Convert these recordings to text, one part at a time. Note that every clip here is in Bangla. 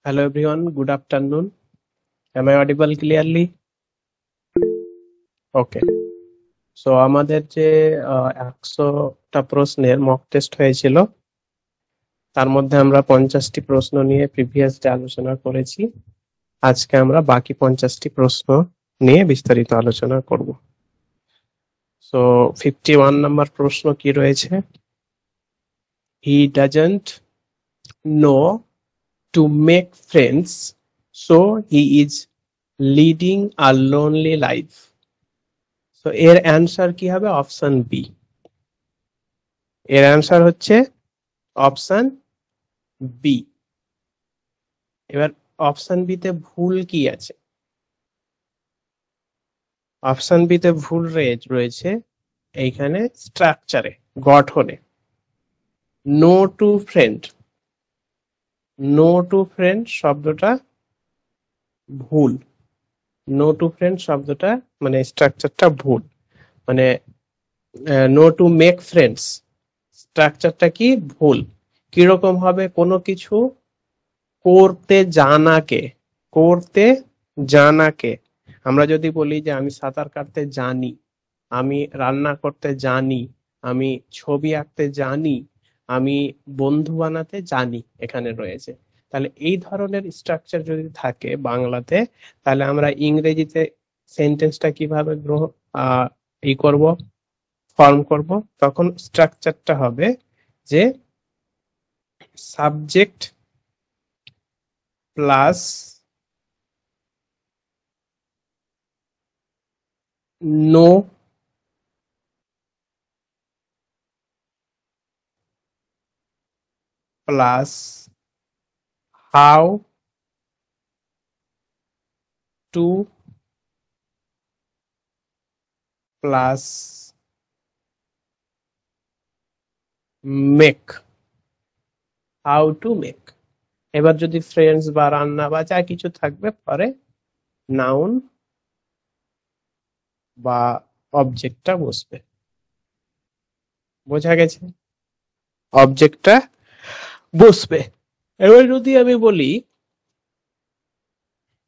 Hello everyone, good afternoon. Am I audible clearly? Okay. So আমাদের যে 100টা প্রশ্নের মক টেস্ট হয়েছিল তার মধ্যে আমরা 50টি প্রশ্ন নিয়ে প্রিভিয়াস ডে আলোচনা করেছি। আজকে আমরা বাকি 50টি প্রশ্ন নিয়ে বিস্তারিত আলোচনা করব। সো 51 নাম্বার প্রশ্ন কি রয়েছে? He doesn't know to make friends, so he is leading a lonely life. তো এর অ্যান্সার কি হবে? Option B. এর অ্যান্সার হচ্ছে অপশন বি। এবার অপশন বি তে ভুল কি আছে? অপশন বি তে ভুল রয়েছে এইখানে স্ট্রাকচারে, গঠনে। No to friend, no to friend শব্দটা ভুল। নো টু ফ্রেন্ড শব্দটা মানে স্ট্রাকচারটা ভুল। মানে নো টু মেক ফ্রেন্ডস স্ট্রাকচারটা কি ভুল। কিরকম হবে? কোনো কিছু করতে জানাকে, করতে জানাকে আমরা যদি বলি যে আমি সাঁতার কাটতে জানি, আমি রান্না করতে জানি, আমি ছবি আঁকতে জানি, আমি বন্ধু বানাতে জানি, এখানে রয়েছে। তাহলে এই ধরনের স্ট্রাকচার যদি থাকে বাংলাতে, তাহলে আমরা ইংরেজিতে সেন্টেন্সটা কিভাবে করব, ফর্ম করব? তখন স্ট্রাকচারটা হবে যে subject plus know plus how to plus make, how to make. এবার যদি ফ্রেন্ডস বা রান্না বা যা কিছু থাকবে পরে নাউন বা অবজেক্টটা বসবে। বোঝা গেছে? অবজেক্টটা বসবে। এবার যদি আমি বলি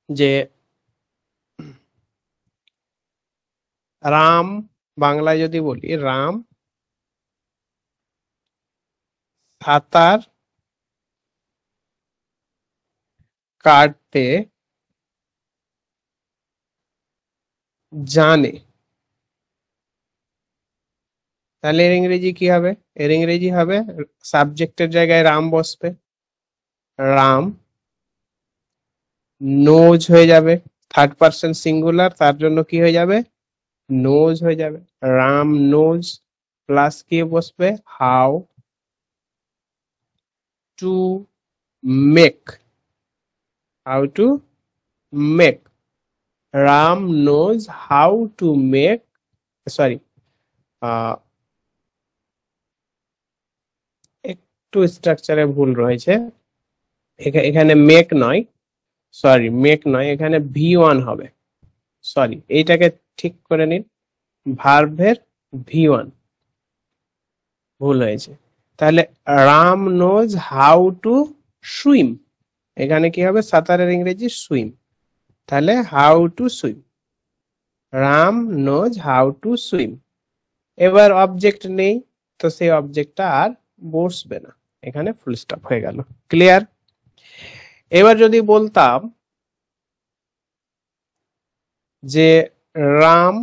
যে রাম, বাংলায় যদি বলি রাম সাঁতার কাটতে জানে, তাহলে এর ইংরেজি কি হবে? এর ইংরেজি হবে সাবজেক্টের জায়গায় রাম বসবে, রাম নোজ হয়ে যাবে, থার্ড পার্সন সিঙ্গুলার, তার জন্য কি হয়ে যাবে? নোজ হয়ে যাবে। রাম নোজ প্লাস কি বসবে? How to make, how to make. Ram knows how to make, sorry একটু স্ট্রাকচারে ভুল রয়েছে, এখানে মেক নয়, সরি মেক নয়, এখানে V1 হবে। সরি, এইটাকে ঠিক করে নিন, ভার্ভের V1 ভুল হয়েছে। তাহলে Ram knows how to swim, এখানে কি হবে? সাঁতারের ইংরেজি সুইম, তাহলে how to swim, Ram knows how to swim. এবার অবজেক্ট নেই, তো সেই অবজেক্টটা আর বসবে না, এখানে ফুল স্টপ হয়ে গেল। ক্লিয়ার? এবার যদি বলতাম যে রাম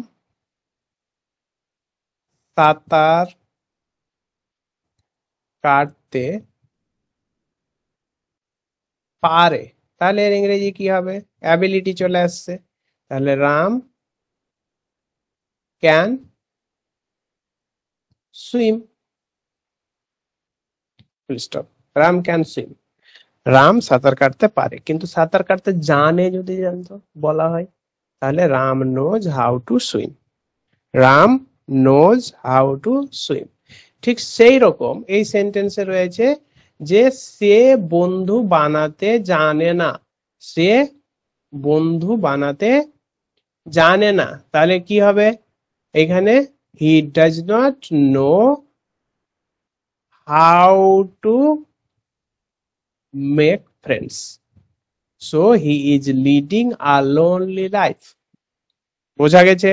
সাঁতার কাটতে পারে, তাহলে এর ইংরেজি কি হবে? অ্যাবিলিটি চলে আসছে, তাহলে Ram can swim, full stop. Ram can swim, Ram সাঁতার কাটতে পারে, কিন্তু সাঁতার কাটতে জানে যদি জানতো বলা হয়, তাহলে Ram knows how to swim, Ram knows how to swim. ঠিক সেই রকম এই সেন্টেন্সে রয়েছে যে সে বন্ধু বানাতে জানে না, সে বন্ধু বানাতে জানে না, তাহলে কি হবে? এখানে he does not know how to make friends, so he is leading a lonely life. বোঝা গেছে?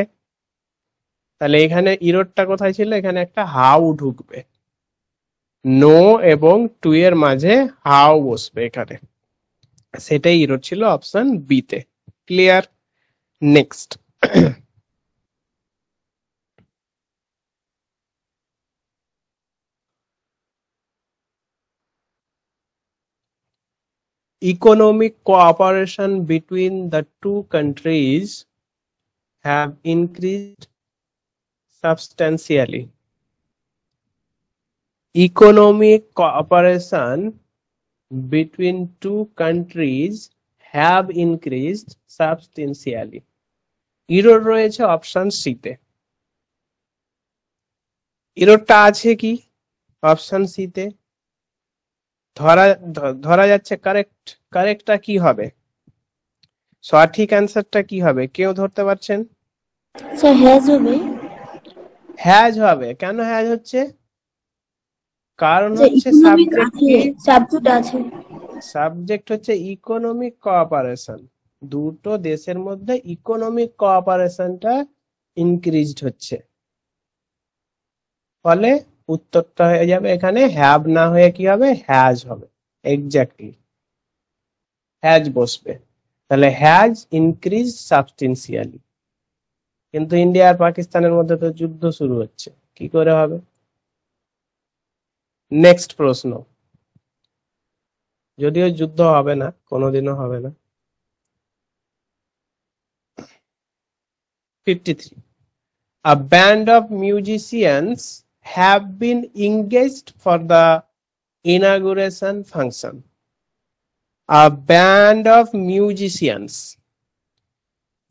তাহলে এখানে ইরোডটা কোথায় ছিল? এখানে একটা হাউ ঢুকবে, নো এবং টু এর মাঝে হাউ বসবে এখানে, সেটাই ইরোড ছিল অপশন বি তে। Clear? Next, economic cooperation between the two countries have increased substantially. Economic cooperation between two countries have increased substantially. Erode রয়েছে অপশন সি তে। ইরোডটা আছে কি অপশন সি তে? ধরা যাচ্ছে কারেক্ট। কারেক্টটা কি হবে? সঠিক অ্যান্সারটা কি হবে? কেউ ধরতে পারছেন? স্যার হ্যাজ হবে। হ্যাজ হবে। কেন হ্যাজ হচ্ছে? কারণ স্যার হচ্ছে ইকোনমিক সাবজেক্ট আছে, কি? সাবজেক্ট আছে। সাবজেক্ট হচ্ছে ইকোনমিক কোঅপারেশন। দুটো দেশের মধ্যে ইকোনমিক কোঅপারেশনটা ইনক্রিজড হচ্ছে, ফলে উত্তরটা হয়ে যাবে এখানে হ্যাভ না হয়ে কি হবে? হ্যাজ হবে। এক্স্যাক্টলি হ্যাজ বসবে। তাহলে হ্যাজ ইনক্রিজ সাবস্টেন্সিয়ালি। কিন্তু ইন্ডিয়া আর পাকিস্তানের মধ্যে তো যুদ্ধ শুরু হচ্ছে, কি করে হবে? নেক্সট প্রশ্ন, যদিও যুদ্ধ হবে না, কোনোদিনও হবে না। 53. A band of musicians have been engaged for the inauguration function. A band of musicians.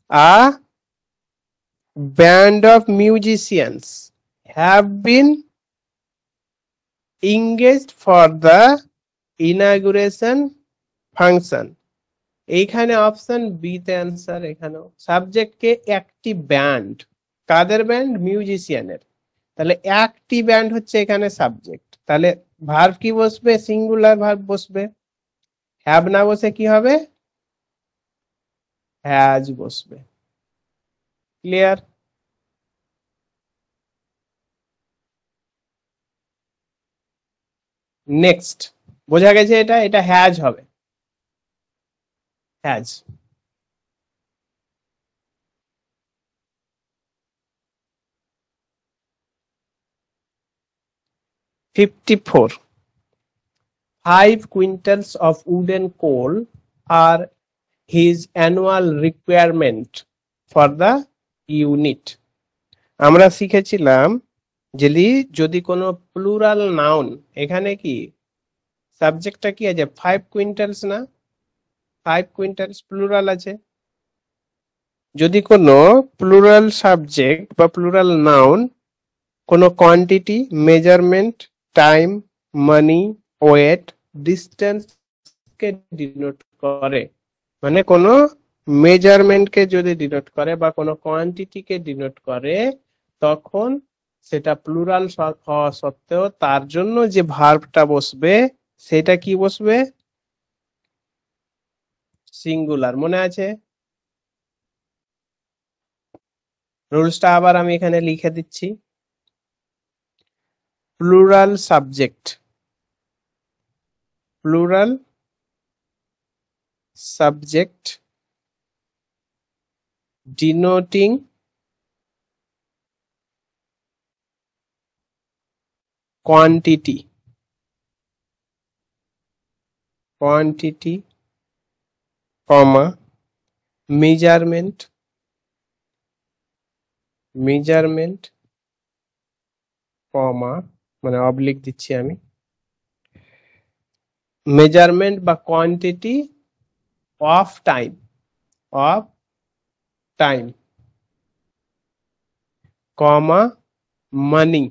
A band of musicians have been engaged for the inauguration function. এইখানে অপশন বি তে অ্যান্সার। এখানেও সাবজেক্ট কে একটি ব্যান্ড। কাদের ব্যান্ড? মিউজিশিয়ানের। তাহলে একটি ব্যান্ড হচ্ছে এখানে সাবজেক্ট। তাহলে ভার্ব কি বসবে? সিঙ্গুলার ভার্ব বসবে। হ্যাভ না বসে কি হবে? হ্যাজ বসবে। ক্লিয়ার? নেক্সট, বোঝা গেছে? এটা এটা হ্যাজ হবে। Has. 54. 5 quintals of wooden coal are his annual requirement for the unit. আমরা শিখেছিলাম যদি কোনো প্লুরাল নাউন, এখানে কি সাবজেক্টটা কি আছে? 5 কুইন্টালস না? 5 কুইন্টালস প্লুরাল আছে। যদি কোনো প্লুরাল সাবজেক্ট বা প্লুরাল নাউন কোনো কোয়ান্টিটি, মেজারমেন্ট, টাইম, মানি, ওয়েট, ডিস্টেন্স কে ডিনোট করে, মানে কোনো মেজারমেন্টকে যদি ডিনোট করে বা কোনো কোয়ান্টিটিকে ডিনোট করে, তখন সেটা প্লুরাল হওয়া সত্ত্বেও তার জন্য যে ভার্বটা বসবে সেটা কি বসবে? সিঙ্গুলার। মনে আছে? রুলসটা আবার আমি এখানে লিখে দিচ্ছি। Plural subject, plural subject denoting quantity, comma, measurement, comma, মানে অবলিক দিচ্ছি আমি, মেজারমেন্ট বা quantity of time, comma, money,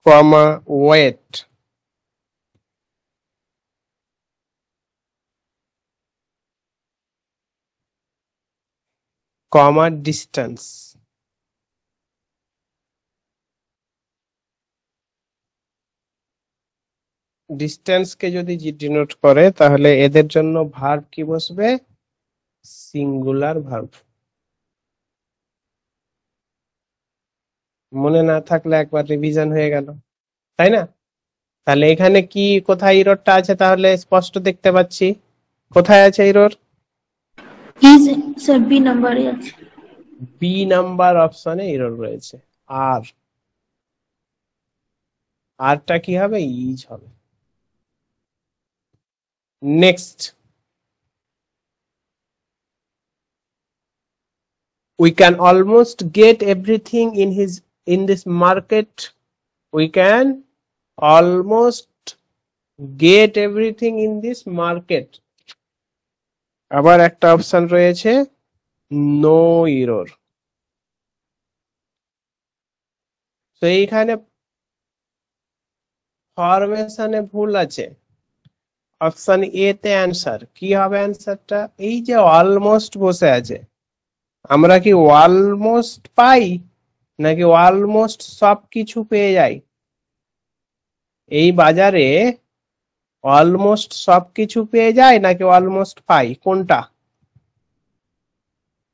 comma, weight, comma, distance. Distance কে যদি ডিনোট করে তাহলে এদের জন্য ভার্ব কি বসবে? Singular verb. মনে না থাকলে একবার রিভিশন হয়ে গেল, তাই না? তাহলে এখানে কি কোথায় ইররটা আছে তাহলে স্পষ্ট দেখতে পাচ্ছি। কোথায় আছে ইরর? ইজ স্যার বি নাম্বারে আছে। বি নাম্বার অপশনে ইরর রয়েছে। আর আরটা কি হবে? ইজ হবে। Next, we can almost get everything in this market. We can almost get everything in this market. আবার একটা অপশন রয়েছে নো ইরর। তো এইখানে ফরমেশনে ভুল আছে। অপশন এ তে অ্যান্সার কি হবে? অ্যান্সারটা এই যে অলমোস্ট বসে আছে, আমরা কি অলমোস্ট পাই নাকি অলমোস্ট সবকিছু পেয়ে যাই? এই বাজারে অলমোস্ট সবকিছু পেয়ে যায় নাকি অলমোস্ট পাই, কোনটা?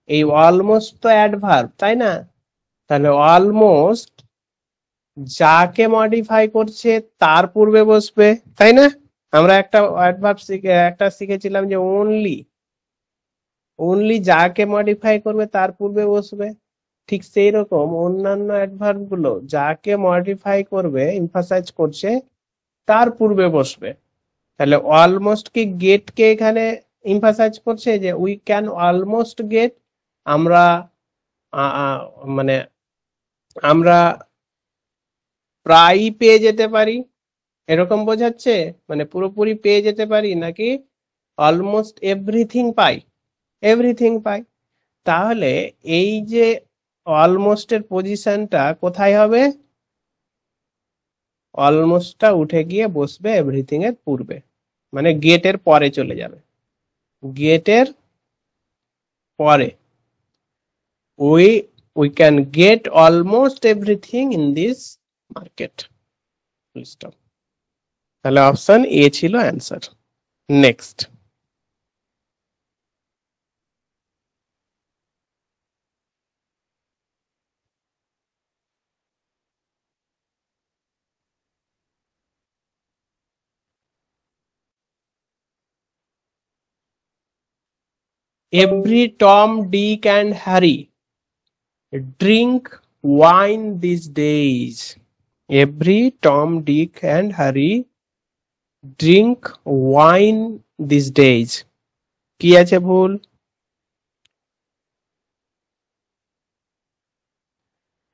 এই অলমোস্ট তো অ্যাডভার্ব, তাই না? তাহলে অলমোস্ট যাকে মডিফাই করছে তার পূর্বে বসবে, তাই না? আমরা একটা অ্যাডভার্ব শিখেছিলাম যে অনলি, অনলি যাকে মডিফাই করবে তার পূর্বে বসবে। ঠিক সেই রকম অন্যান্য অ্যাডভার্ব গুলো যাকে মডিফাই করবে, এমফাসাইজ করছে, তার পূর্বে বসবে। তাহলে অলমোস্ট কি গেট কে এখানে এমফাসাইজ করছে যে উই ক্যান অলমোস্ট গেট, আমরা মানে আমরা প্রায়ই পেয়ে যেতে পারি, এরকম বোঝাচ্ছে? মানে পুরোপুরি পেয়ে যেতে পারি নাকি অলমোস্ট এভরিথিং পাই? এভরিথিং পাই। তাহলে এই যে অলমোস্ট এর পজিশনটা কোথায় হবে? অলমোস্টটা উঠে গিয়ে বসবে এভরিথিং এর পূর্বে, মানে গেটের পরে চলে যাবে। গেটের পরে we can get almost everything in this market. Full stop. তাহলে অপশন এ ছিল answer. Next, every Tom, Dick and Harry drink wine these days. Every Tom, Dick and Harry drink wine these days. কি আছে ভুল?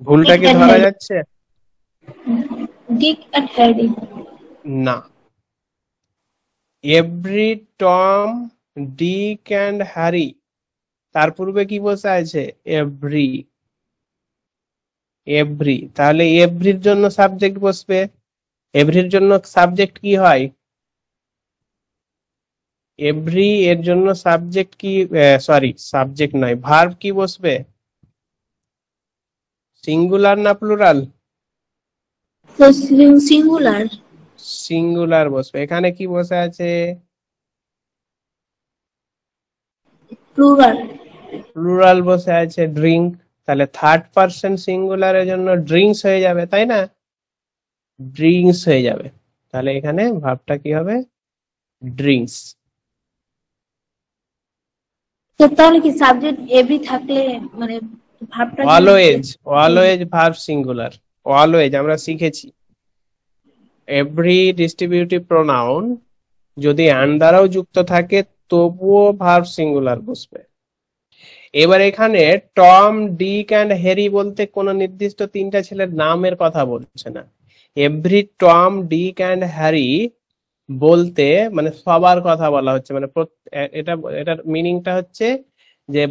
ভুলটা কি ধরা যাচ্ছে? Dick and Harry. না, every Tom, Dick and Harry, তার পূর্বে কি বসে আছে? এভরি। এভরি, তাহলে এভরির জন্য সাবজেক্ট বসবে। এভরির জন্য সাবজেক্ট কি হয়? এভরি এর জন্য সাবজেক্ট কি, সরি সাবজেক্ট নয়, ভার্ব কি বসবে? সিঙ্গুলার না প্লুরাল? সিঙ্গুলার। সিঙ্গুলার বসবে। এখানে কি বসে আছে? প্লুরাল। প্লুরাল বসে আছে ড্রিঙ্ক। তাহলে থার্ড পারসন সিঙ্গুলারের জন্য ড্রিঙ্কস হয়ে যাবে, তাই না? ড্রিঙ্কস হয়ে যাবে। তাহলে এখানে ভার্বটা কি হবে? ড্রিঙ্কস। তাহলে কি সাবজেক্ট এভরি থাকলে মানে ভাবটা always, always verb singular. Always আমরা শিখেছি এভরি ডিস্ট্রিবিউটিভ প্রোনাউন যদি অ্যান্ড দ্বারাও যুক্ত থাকে তবুও ভার্ব সিঙ্গুলার বসবে। এবার এখানে টম, ডিক অ্যান্ড হ্যারি বলতে কোন নির্দিষ্ট তিনটা ছেলের নামের কথা বলছে না। Every Tom, Dick and Harry বলতে মানে সবার কথা বলা হচ্ছে। মানে এটার মিনিংটা হচ্ছে যে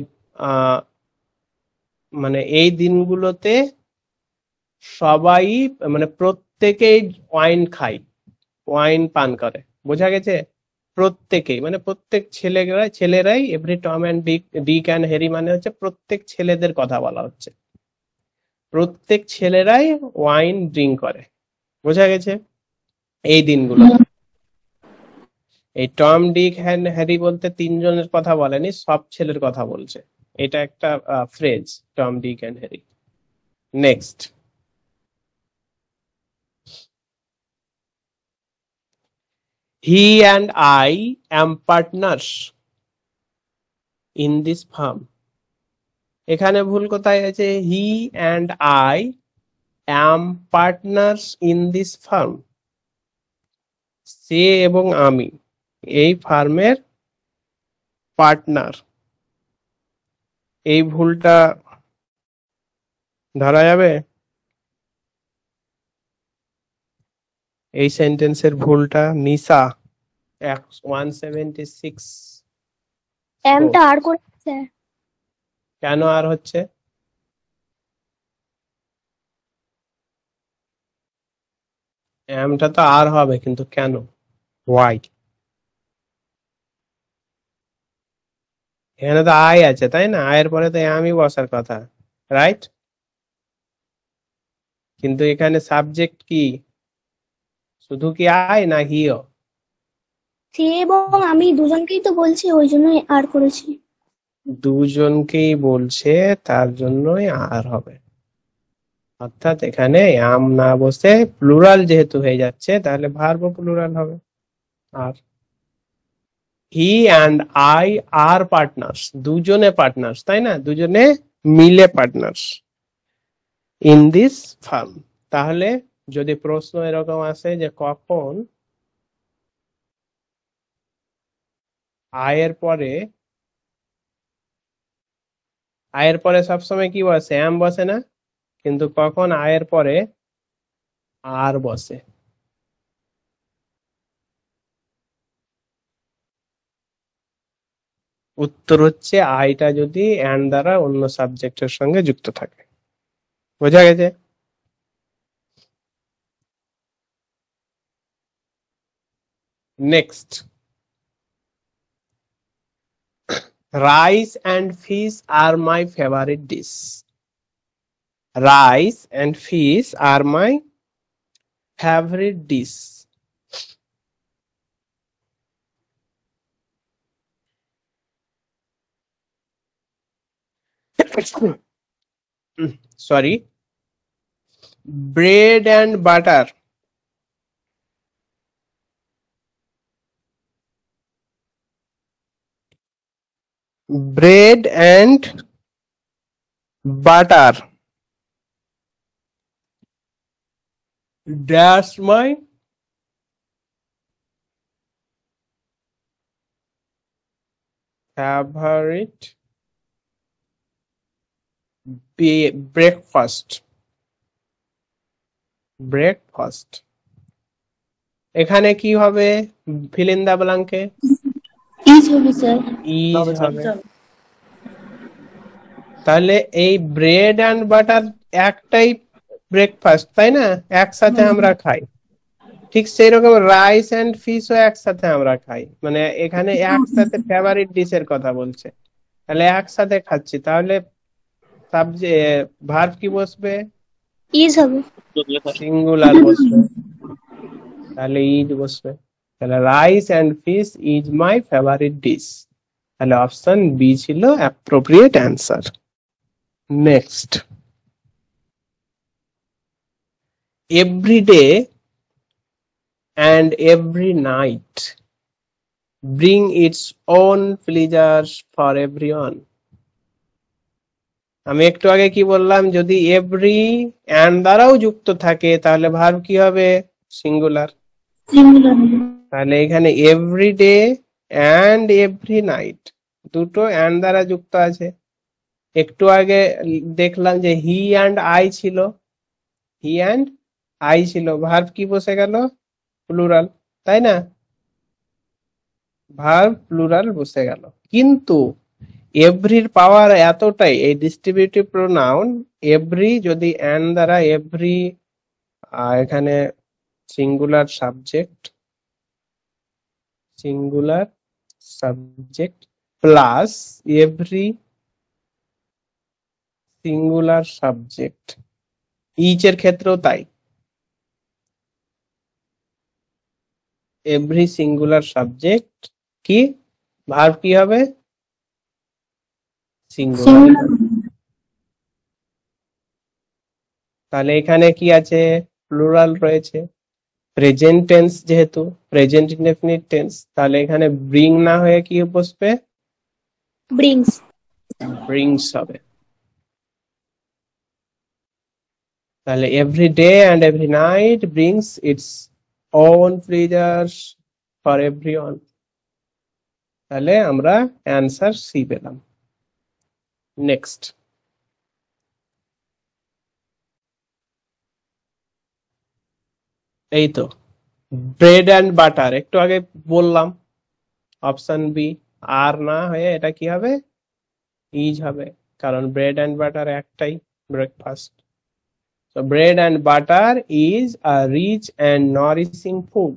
মানে এই দিনগুলোতে সবাই মানে প্রত্যেকেই ওয়াইন খায়, ওয়াইন পান করে। বোঝা গেছে? প্রত্যেকেই মানে প্রত্যেক ছেলেরাই every Tom and Dick and Harry মানে হচ্ছে প্রত্যেক ছেলেদের কথা বলা হচ্ছে। প্রত্যেক ছেলেরাই ওয়াইন ড্রিঙ্ক করে। বোঝা গেছে? এই দিনগুলো এই টম ডিক হ্যারি বলতে তিনজনের কথা বলেনি, সব ছেলের কথা বলছে। এটা একটা phrase, Tom Dick and Harry. Next, he and I am partners in this firm. এখানে ভুল কোথায় আছে? He and I am partners in this firm, সে এবং আমি এই ফার্মের পার্টনার। এই ভুলটা ধরা যাবে? এই সেন্টেন্সের ভুলটা নিসা 176 এমটা আর করেছে। কেন আর হচ্ছে? এমটা তো আর হবে, কিন্তু কেন? ওয়াই? এখানে তো আই আছে, তাই না? আয়ের পরে তো আমি বসার কথা, রাইট? কিন্তু এখানে সাবজেক্ট কি? শুধু কি আই না হিও? সে এবং আমি দুজনকেই তো বলছি, ওই জন্যই আর করেছি। দুজনকেই বলছে, তার জন্যই আর হবে। অর্থাৎ এখানে আম না বসে প্লুরাল যেহেতু হয়ে যাচ্ছে, তাহলে ভার্ব প্লুরাল হবে। আর he and I are partners, দুজনে পার্টনার্স, তাই না? দুজনে মিলে পার্টনার্স ইন দিস ফার্ম। তাহলে যদি প্রশ্ন এরকম আসে যে কখন আয়ের পরে সবসময় কি বসে? অ্যাম বসে না? কিন্তু কখন আয়ের পরে আর বসে? উত্তর হচ্ছে আইটা যদি অ্যান্ড দ্বারা অন্য সাবজেক্টের সঙ্গে যুক্ত থাকে। বোঝা গেছে? Next, rice and fish are my favorite dish. Rice and fish are my favorite dish. Sorry. Bread and butter. Bread and butter. That's my favorite breakfast. Breakfast. এখানে কি হবে? fill in the blank A is হবে স্যার। ইজ হবে। তাহলে এই ব্রেড অ্যান্ড বাটার একটাই ব্রেকফাস্ট, তাই না? একসাথে আমরা খাই। ঠিক সেই রকম রাইস এন্ড ফিশও একসাথে আমরা খাই, মানে এখানে একসাথে ফেভারিট ডিশের কথা বলছে, তাহলে একসাথে খাচ্ছি। তাহলে সাবজেক্ট ভার্ব কি বসবে? ইজ হবে। সিঙ্গুলার বসবে, তাহলে ইজ বসবে। তাহলে rice and fish is my favourite dish. তাহলে অপশন বি ছিল appropriate answer. Next, every day and every night bring its own pleasures for everyone. আমি একটু আগে কি বললাম? যদি এভরি অ্যান্ড দ্বারাও যুক্ত থাকে তাহলে ভার্ব কি হবে? সিঙ্গুলার। সিঙ্গুলার হবে। তাহলে এখানে every day and every night দুটো অ্যান্ড দ্বারা যুক্ত আছে। একটু আগে দেখলাম যে হি অ্যান্ড আই ছিল, হি অ্যান্ড আই ছিল, ভার্ব কি বসে গেল? প্লুরাল, তাই না? ভার্ব প্লুরাল বসে গেল। কিন্তু এভরির পাওয়ার এতটাই, এই ডিস্ট্রিবিউটিভ প্রোনাউন এভরি যদি অ্যান্ড দ্বারা এভরি, এখানে singular subject plus every singular subject, each এর ক্ষেত্রেও তাই। এভরি সিঙ্গুলার সাবজেক্ট কি ভার্ব কি হবে সিঙ্গুলার। তাহলে এখানে কি আছে প্লুরাল রয়েছে, প্রেজেন্ট টেন্স যেহেতু প্রেজেন্ট ইনডেফিনিট টেন্স, তাহলে এখানে ব্রিং না হয়ে কি বসবে ব্রিংস। ব্রিংস হবে। তাহলে every day and every night brings it's own pleasures for everyone। তাহলে আমরা অ্যান্সার সি পেলাম। নেক্সট, এই তো ব্রেড অ্যান্ড বাটার একটু আগে বললাম, অপশন বি। আর না হয়ে এটা কি হবে ইজ হবে, কারণ ব্রেড অ্যান্ড বাটার একটাই breakfast. So bread and butter is a rich and nourishing food।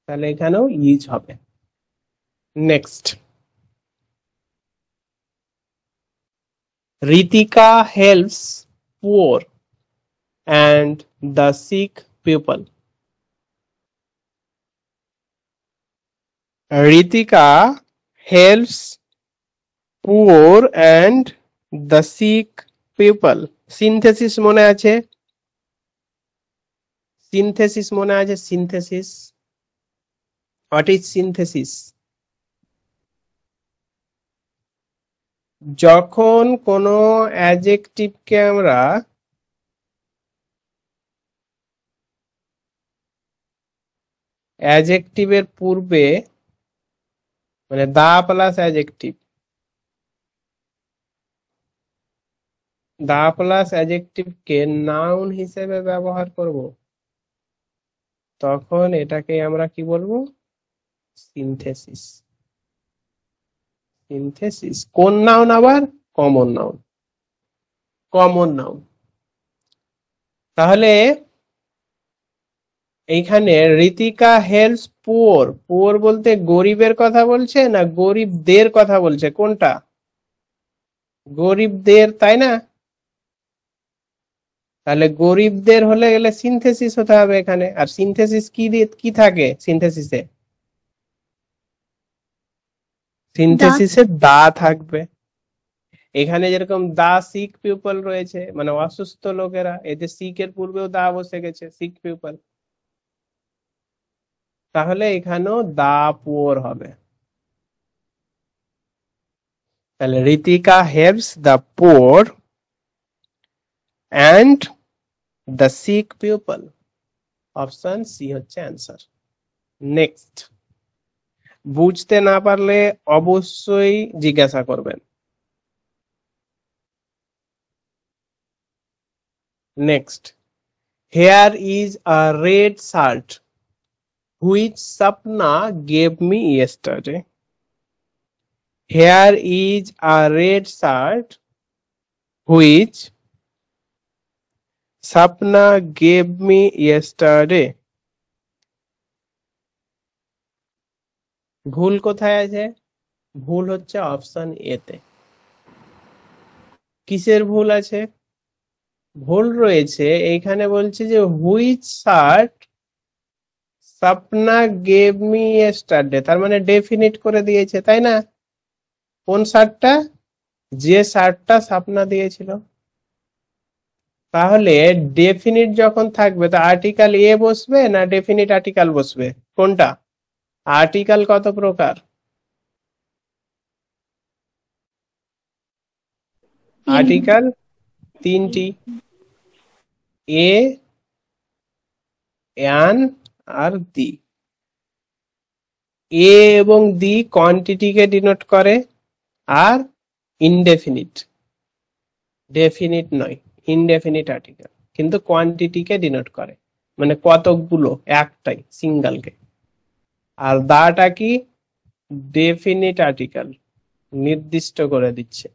তাহলে এখানেও ইজ হবে। Next, Ritika helps poor and the sick people। Ritika helps poor and the sick people। Synthesis মনে আছে, সিনথেসিস মনে আছে, সিনথেসিস। What is synthesis? যখন কোনো অ্যাডজেক্টিভকে আমরা অ্যাডজেক্টিভের পূর্বে মানে the plus adjective, the plus অ্যাডজেক্টিভকে নাউন হিসেবে ব্যবহার করব, তখন এটাকে আমরা কি বলবো সিনথেসিস। সিনথেসিস কোন নাউন আবার কমন নাউন, কমন নাউন। তাহলে এইখানে ঋতিকা হেল্পস পুয়ার, পুয়ার বলতে গরিবের কথা বলছে না গরিবদের কথা বলছে, কোনটা গরিবদের, তাই না? তাহলে গরিবদের হলে গেলে সিনথেসিস হতে হবে এখানে। আর সিনথেসিস কি কি থাকে সিনথেসিসে? সিনথেসিসে দা থাকবে। এখানে যেরকম দা সিক পিপল রয়েছে মানে অসুস্থ লোকেরা, এতে সিকের পূর্বেও দা বসে গেছে সিক পিপল, তাহলে এখানেও দা পুয়ার হবে। তাহলে Ritika helps the poor and the sick people, option C হচ্ছে অ্যান্সার। নেক্সট, বুঝতে না পারলে অবশ্যই জিজ্ঞাসা করবেন। Next, here is a red shirt which Sapna gave me yesterday। Here is a red shirt which Sapna gave me yesterday। ভুল কোথায় আছে? ভুল হচ্ছে অপশন এ তে। কিসের ভুল আছে? ভুল রয়েছে এইখানে বলছে যে which shirt Sapna gave me yesterday, তার মানে ডেফিনিট করে দিয়েছে, তাই না? কোন শার্টটা? যে শার্টটা স্বপ্না দিয়েছিল। তাহলে ডেফিনিট যখন থাকবে তো আর্টিকেল এ বসবে না ডেফিনিট আর্টিকেল বসবে, কোনটা? আর্টিকেল কত প্রকার? আর্টিকেল তিনটি, এ, অ্যান আর দি। এ এবং দি কোয়ান্টিটিকে ডিনোট করে আর ইনডেফিনিট, ডেফিনিট নয়, ইনডেফিনিট আর্টিকেল, কিন্তু কোয়ান্টিটিকে ডিনোট করে মানে কতকগুলো, একটাই সিঙ্গেলকে। আর দাটা কি? ডেফিনিট আর্টিকেল, নির্দিষ্ট করে দিচ্ছে।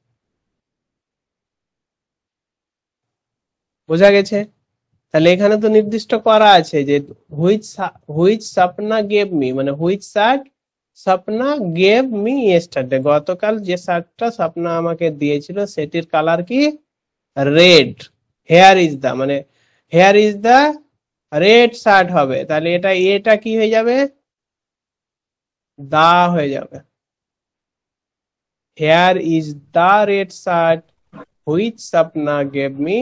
বোঝা গেছে? তাহলে এখানে তো নির্দিষ্ট করা আছে যে হুইচ Sapna gave me, মানে which shirt Sapna gave me yesterday, গতকাল যে শার্টটা Sapna আমাকে দিয়েছিল সেটির কালার কি? রেড। হেয়ার ইজ দা, মানে here is the red shirt হবে, তাহলে এটা কি হয়ে যাবে, দা হয়ে যাবে। Here is the red shirt which Swapna gave me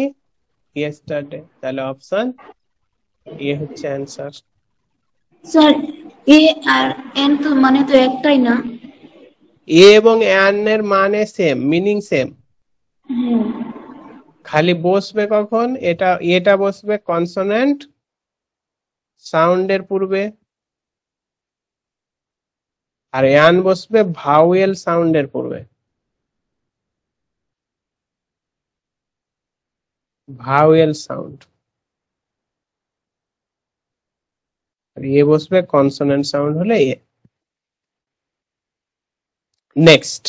yesterday. তাহলে অপশন এ হচ্ছে অ্যান্সার। স্যার এ আর এন তো মানে তো একটাই না। এ এবং অ্যান এর মানে সেম, মিনিং সেম, হ্যাঁ। খালি বসবে কখন, এটা বসবে কনসোনেন্ট সাউন্ডের পূর্বে, আর অ্যান বসবে ভাওয়েল সাউন্ডের পূর্বে। Vowel sound. আর এ বসবে কনসোনেন্ট সাউন্ড হলে a. Next,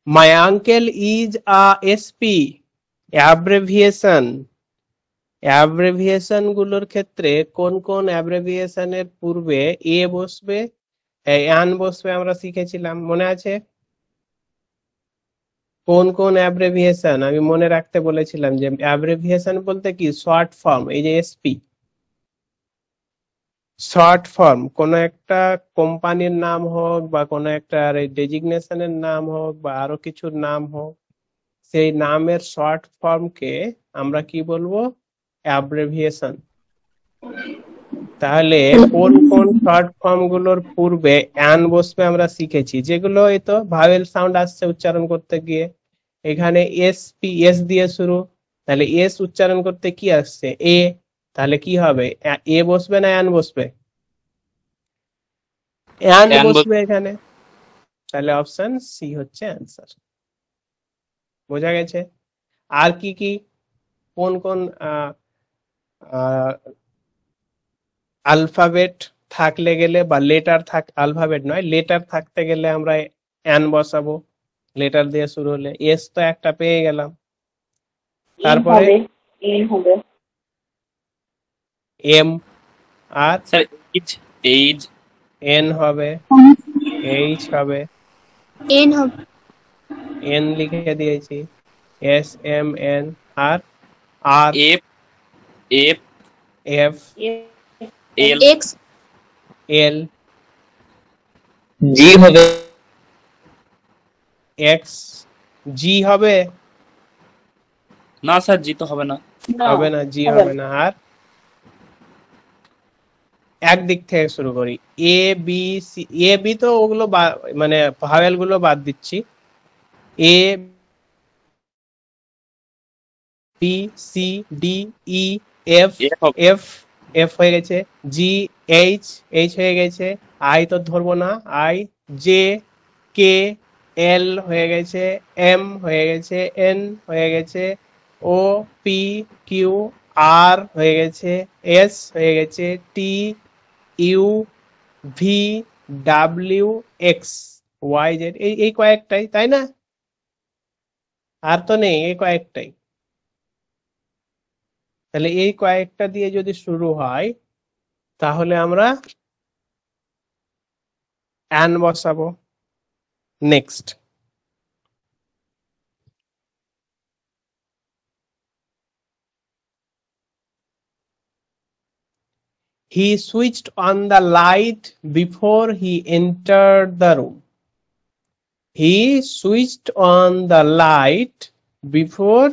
my uncle is a SP, abbreviation. Abbreviation গুলোর ক্ষেত্রে কোন কোন অ্যাব্রেভিয়েশনের পূর্বে এ বসবে, অ্যান বসবে আমরা শিখেছিলাম, মনে আছে? কোন কোন অ্যাব্রেভিয়েশন আমি মনে রাখতে বলেছিলাম, যে অ্যাব্রেভিয়েশন বলতে কি শর্ট ফর্ম, এই যে এসপি শর্ট ফর্ম, কোন একটা কোম্পানির নাম হোক বা কোন একটা ডেজিগনেশনের নাম হোক বা আরো কিছুর নাম হোক, সেই নামের শর্ট ফর্মকে আমরা কি বলবো, অ্যাব্রেভিয়েশন। তাহলে কোন কোন শর্ট ফর্ম গুলোর পূর্বে অ্যান বসবে আমরা শিখেছি, যেগুলো এই তো ভাওয়েল সাউন্ড আসছে উচ্চারণ করতে গিয়ে। এখানে এস দিয়ে শুরু, তাহলে এস উচ্চারণ করতে কি আসছে, এ, তাহলে কি হবে, এ বসবে না অ্যান বসবে, অ্যান বসবে এখানে, তাহলে অপশন সি হচ্ছে অ্যান্সার। বোঝা গেছে? আর কি কি, কোন কোন আলফাবেট থাকলে গেলে বা লেটার আলফাবেট নয়, লেটার থাকতে গেলে আমরা অ্যান বসাবো, লেটার দিয়ে শুরু হলে। এস তো একটা পেয়ে গেলাম, তারপরে এম, আর স্যার এইজ এন হবে, এইচ হবে, এন হবে, এন লিখে দিয়েছি, এস এম এন, আর R F F F L X, L, G হবে, এক্স, জি হবে, না স্যার জি তো হবে না, হবে না, জি হবে না। আর একদিক থেকে শুরু করি, A B C, A B তো ওগুলো মানে ভাওয়েল গুলো বাদ দিচ্ছি, A B C D E F, F F হয়ে গেছে, জি এইচ, এইচ হয়ে গেছে, আই তো ধরবো না, আই, জে কে, এল হয়ে গেছে, এম হয়ে গেছে, এন হয়ে গেছে, ও পি কিউ, আর হয়ে গেছে, এস হয়ে গেছে, T U V W X Y Z, এই কয়েকটাই, তাই না? আর তো নেই, এই কয়েকটাই। তাহলে এই কয়েকটা দিয়ে যদি শুরু হয় তাহলে আমরা অ্যান বসাবো। Next, he switched on the light before he entered the room. He switched on the light before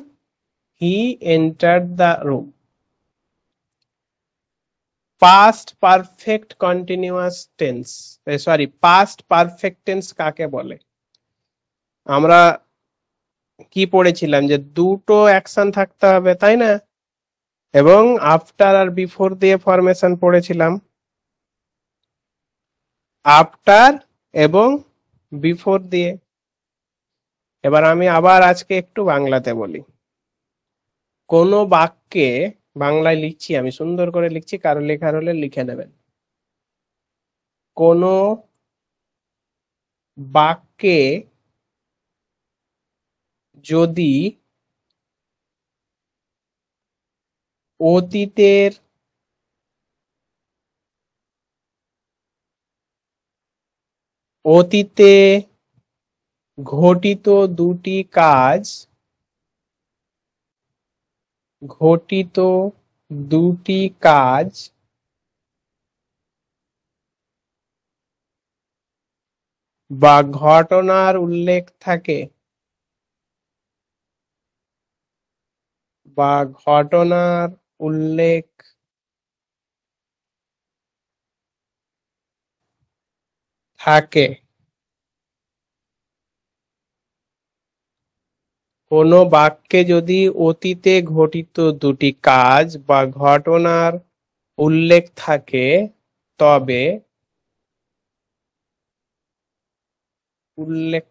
he entered the room. Past perfect continuous tense, sorry, past perfect tense কাকে বলে? আমরা কি পড়েছিলাম, যে দুটো অ্যাকশন থাকতে হবে, তাই না? এবং আফটার আর বিফোর দিয়ে ফরমেশন পড়েছিলাম, আফটার এবং বিফোর দিয়ে। এবার আমি আবার আজকে একটু বাংলাতে বলি। কোন বাক্যে, বাংলায় লিখছি আমি, সুন্দর করে লিখছি, কারো লেখার হলে লিখে নেবেন। কোন বাক্যে যদি অতীতে ঘটিত দুটি কাজ দুটি কাজ বা ঘটনার উল্লেখ থাকে বা ঘটনার উল্লেখ থাকে কোনো বাক্যে যদি অতীতে ঘটিত দুটি কাজ বা ঘটনার উল্লেখ থাকে তবে উল্লেখ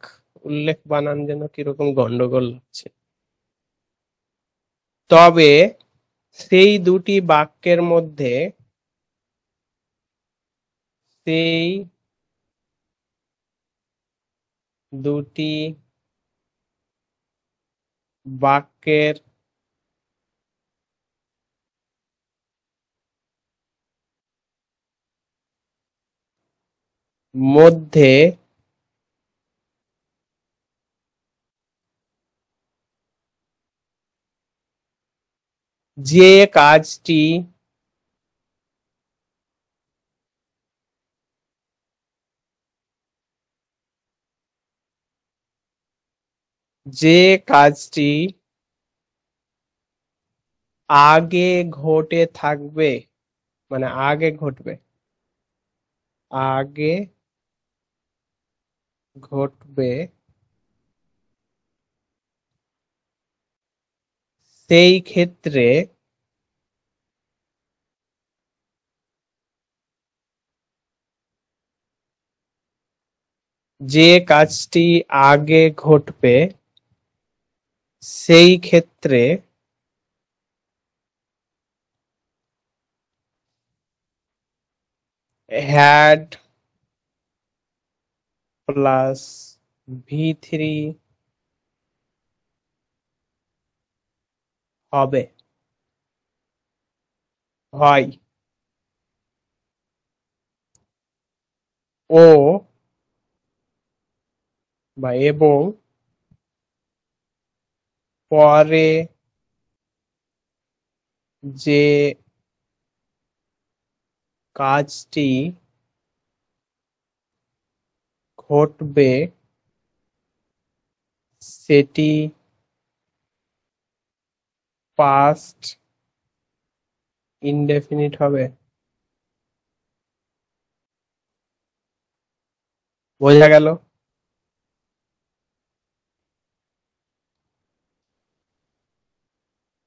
উল্লেখ বানান যেন কিরকম গন্ডগোল হচ্ছে, তবে সেই দুটি বাক্যের মধ্যে সেই দুটি বাক্যের মধ্যে যে কাজটি যে কাজটি আগে ঘটে থাকবে, মানে আগে ঘটবে, আগে ঘটবে, সেই ক্ষেত্রে যে কাজটি আগে ঘটবে সেই ক্ষেত্রে had প্লাস V3 হবে, হয়, ও বা এবং পরে যে কাজটি ঘটবে সেটি পাস্ট ইনডেফিনিট হবে। বোঝা গেল?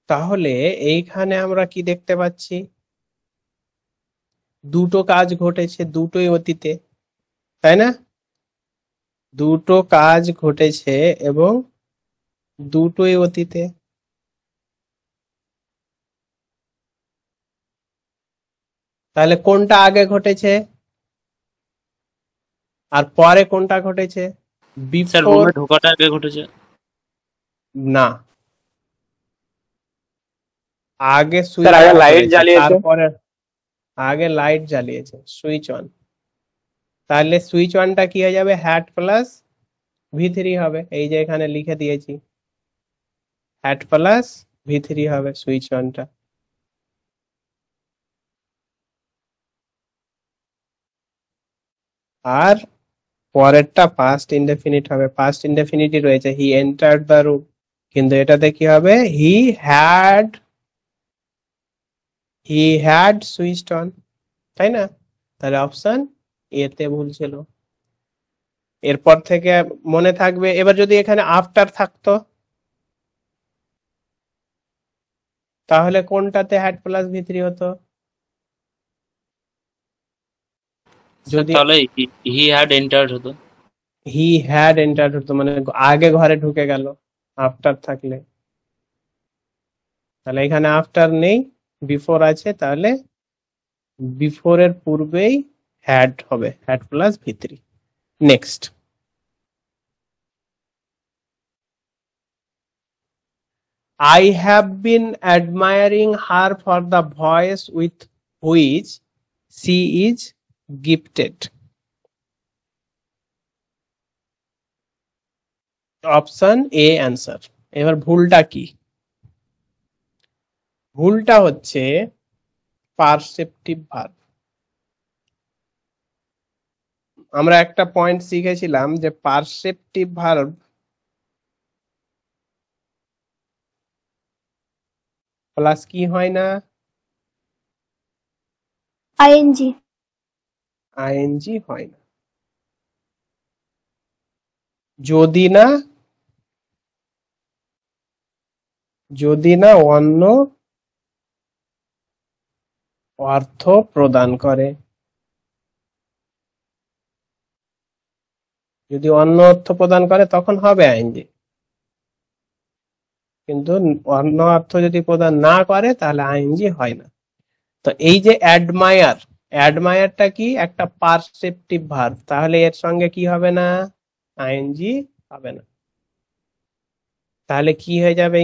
তাহলে এইখানে আমরা কি দেখতে পাচ্ছি, দুটো কাজ ঘটেছে, দুটোই অতীতে, তাই না? দুটো কাজ ঘটেছে এবং দুটোই অতীতে। তাহলে কোনটা আগে ঘটেছে আর পরে কোনটা ঘটেছে? স্যার বিফোর, রুমে ঢোকাটা আগে ঘটেছে। না, আগে সুইচ স্যার আগে অন লাইট করেছে, জ্বালিয়েছে। তারপরে আগে লাইট জ্বালিয়েছে, সুইচ অন। তাহলে সুইচ অনটা কি হয়ে যাবে? হ্যাট প্লাস V3 হবে, এই যে এখানে লিখে দিয়েছি, হ্যাট প্লাস V3 হবে সুইচ অনটা। আর পরেরটা পাস্ট ইনডেফিনিট হবে, পাস্ট ইনডেফিনিটই রয়েছে, হি এন্টার্ড দ্য রুম, কিন্তু এটাতে কি হবে? হি হ্যাড সুইচড অন, তাই না? তাহলে অপশন এতে ভুল ছিল। এরপর থেকে মনে থাকবে, এবার যদি এখানে আফটার থাকতো তাহলে কোনটাতে হ্যাড প্লাস V3 হতো? যদি তাহলে হি হ্যাড এন্টার্ড হতো। হি হ্যাড এন্টার্ড হতো, মানে আগে ঘরে ঢুকে গেল আফটার থাকলে। তাহলে এখানে আফটার নেই, বিফোর আছে, তাহলে বিফোর এর পূর্বেই হ্যাড হবে, had plus V3। Next, I have been admiring her for the voice with which she is gifted. Option A answer. এবার ভুলটা কি? ভুলটা হচ্ছে পারসেপটিভ ভার্ব। আমরা একটা পয়েন্ট শিখেছিলাম যে পারসেপটিভ ভার্ব প্লাস কি হয় না, আইএনজি। আইএনজি হয় না, যদি না অন্য অর্থ প্রদান করে। যদি অন্য অর্থ প্রদান করে তখন হবে আইএনজি, কিন্তু অন্য অর্থ যদি প্রদান না করে তাহলে আইএনজি হয় না। তো এই যে অ্যাডমায়ারটা কি একটা পারসেপটিভ ভার্ব, তাহলে এর সঙ্গে কি হবে না, আইএনজি হবে না। তাহলে কি হয়ে যাবে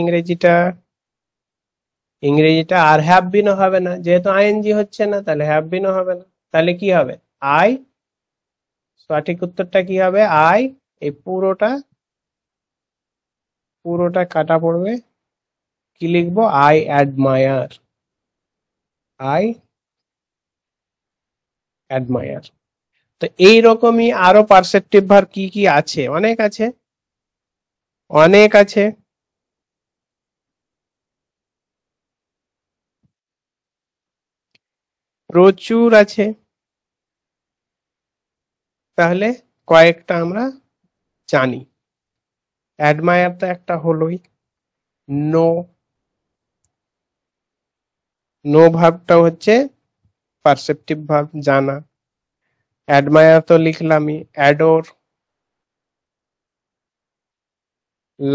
ইংরেজিটা আর হ্যাভ বিনও হবে না, যেহেতু আইএনজি হচ্ছে না তাহলে হ্যাভ বিনও হবে না। তাহলে কি হবে, আই, সঠিক উত্তরটা কি হবে, আই। এই পুরোটা কাটা পড়বে, কি লিখবো, আই অ্যাডমায়ার, আই অ্যাডমায়ার। তো এইরকমই আরো পারসেপটিভ ভার্ব কি কি আছে, অনেক আছে, অনেক আছে। প্রচুর আছে। তাহলে কয়েকটা আমরা জানি। অ্যাডমায়ার তো একটা হলোই। নো ভার্বটা হচ্ছে পারসেপটিভ ভার্ব, জানা। অ্যাডমায়ার তো লিখলামই। অ্যাডোর,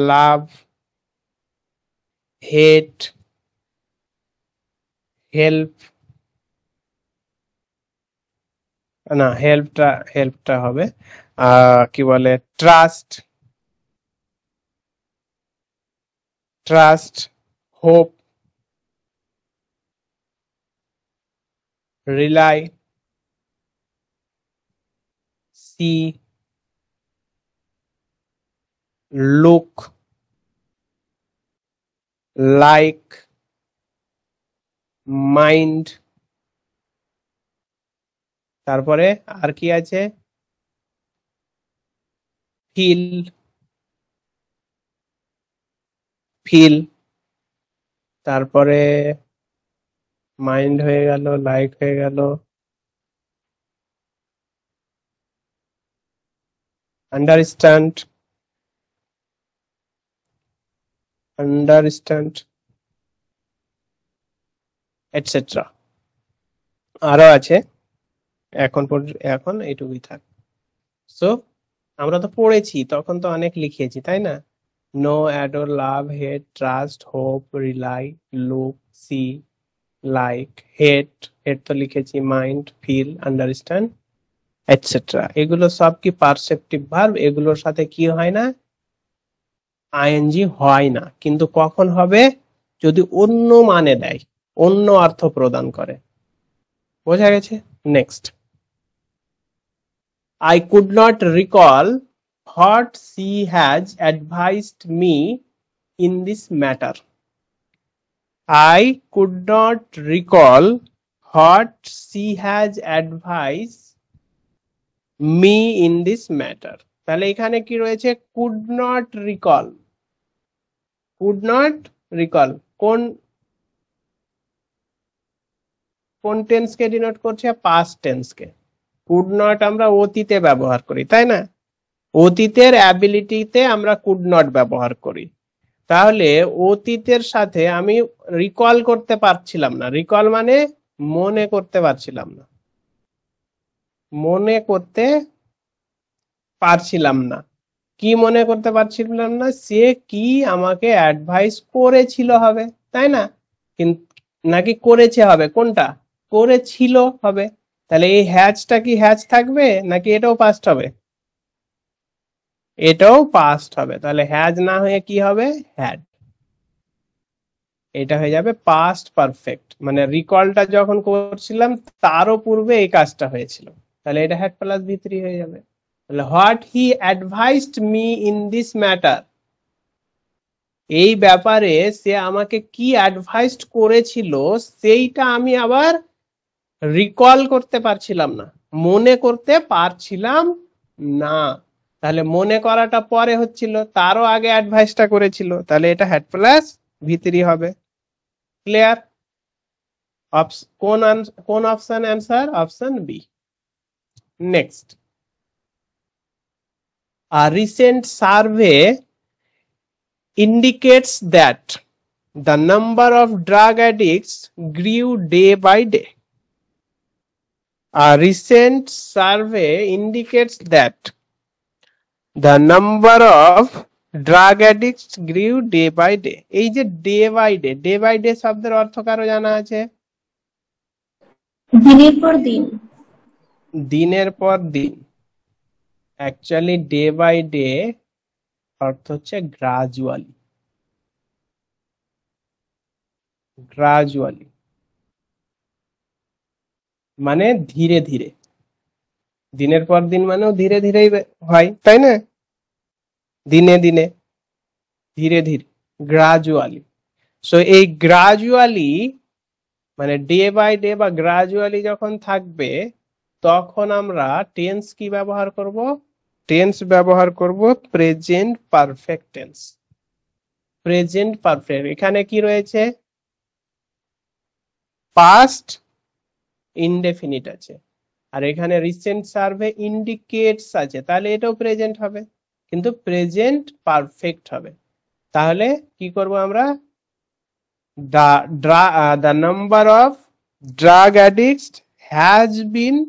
লাভ, হেট, হেল্প, না হেল্পটা হবে কি বলে, trust, hope, rely, see, look, like, mind. তারপরে আর কি আছে, ফিল। তারপরে মাইন্ড হয়ে গেল, লাইক হয়ে গেল, আন্ডারস্ট্যান্ড, এটসেট্রা। আরো আছে, এখন এইটুকুই থাক। সো আমরা তো পড়েছি, তখন তো অনেক লিখেছি তাই না, know, adore, love, hate, trust, hope, rely, look, see, like, hate তো লিখেছি, মাইন্ড, ফিল, আন্ডারস্ট্যান্ড, এটসেট্রা। এগুলো সব কি পারসেপটিভ ভার্ব, এগুলোর সাথে কি হয় না, আইএনজি হয় না। কিন্তু কখন হবে, যদি অন্য মানে দেয়, অন্য অর্থ প্রদান করে। বোঝা গেছে? Next, I could not recall what she has advised me in this matter. I could not recall what she has advised me in this matter. তাহলে এখানে কি রয়েছে, could not recall, কোন টেন্স কে ডিনোট করছে, past tense K. Could not আমরা অতীতে ব্যবহার করি তাই না, অতীতের অ্যাবিলিটিতে আমরা কুড নট ব্যবহার করি। তাহলে অতীতের সাথে আমি রিকল করতে পারছিলাম না, রিকল মানে মনে করতে পারছিলাম না, কি মনে করতে পারছিলাম না, সে কি আমাকে অ্যাডভাইস করেছিল হবে তাই না, নাকি করেছে হবে, কোনটা, করেছিল হবে। তাহলে এই হ্যাজটা কি হ্যাজ থাকবে নাকি এটাও পাস্ট হবে, এটাও পাস্ট হবে। তাহলে হ্যাজ না হয়ে কি হবে, হ্যাড। এটা হয়ে যাবে পাস্ট পারফেক্ট, মানে রিকলটা যখন করছিলাম তারও পূর্বে এই কাজটা হয়েছিল। তাহলে এটা হ্যাড প্লাস ভি3 হয়ে যাবে। তাহলে what he advised me in this matter, এই ব্যাপারে সে আমাকে কি অ্যাডভাইস করেছিল সেইটা আমি আবার রিকল করতে পারছিলাম না, মনে করতে পারছিলাম না। তাহলে মনে করাটা পরে হচ্ছিল, তারও আগে অ্যাডভাইসটা করেছিল, তাহলে এটা হ্যাড প্লাস ভি3 হবে। ক্লিয়ার? কোন option answer? Option B. Next, a recent survey indicates that the number of drug addicts grew day by day. A recent survey indicates that the number of drug addicts grew day by day. এই যে ডে বাই ডে শব্দের অর্থ কারো জানা আছে? দিনের পর দিন। দিনের পর দিন। অ্যাকচুয়ালি ডে বাই ডে অর্থ হচ্ছে গ্রাজুয়ালি। গ্রাজুয়ালি মানে ধীরে ধীরে। দিনের পর দিন মানেও ধীরে ধীরেই হয়, তাই না? দিনে দিনে, ধীরে ধীরে, গ্রাজুয়ালি। সো এই গ্রাজুয়ালি মানে ডে বাই ডে বা গ্রাজুয়ালি যখন থাকবে, তখন আমরা টেন্স কি ব্যবহার করব? টেন্স ব্যবহার করব present perfect tense. Present perfect, এখানে কি রয়েছে? পাস্ট ইনডেফিনিট আছে, আর এখানে রিসেন্ট সার্ভে ইন্ডিকেটস আছে, তাহলে এটাও প্রেজেন্ট হবে, কিন্তু প্রেজেন্ট পারফেক্ট হবে। তাহলে কি করব আমরা? the number of drug addicts has been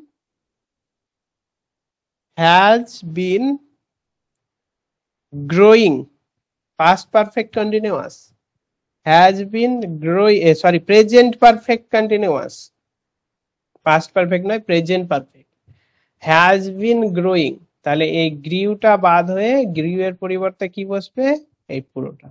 growing, past perfect continuous, has been growing, present perfect continuous, past perfect নয়, present perfect, has been growing। তাহলে এই গ্রিউটা বাদ হয়ে গ্রিউ এর পরিবর্তে কি বসবে? এই পুরোটা।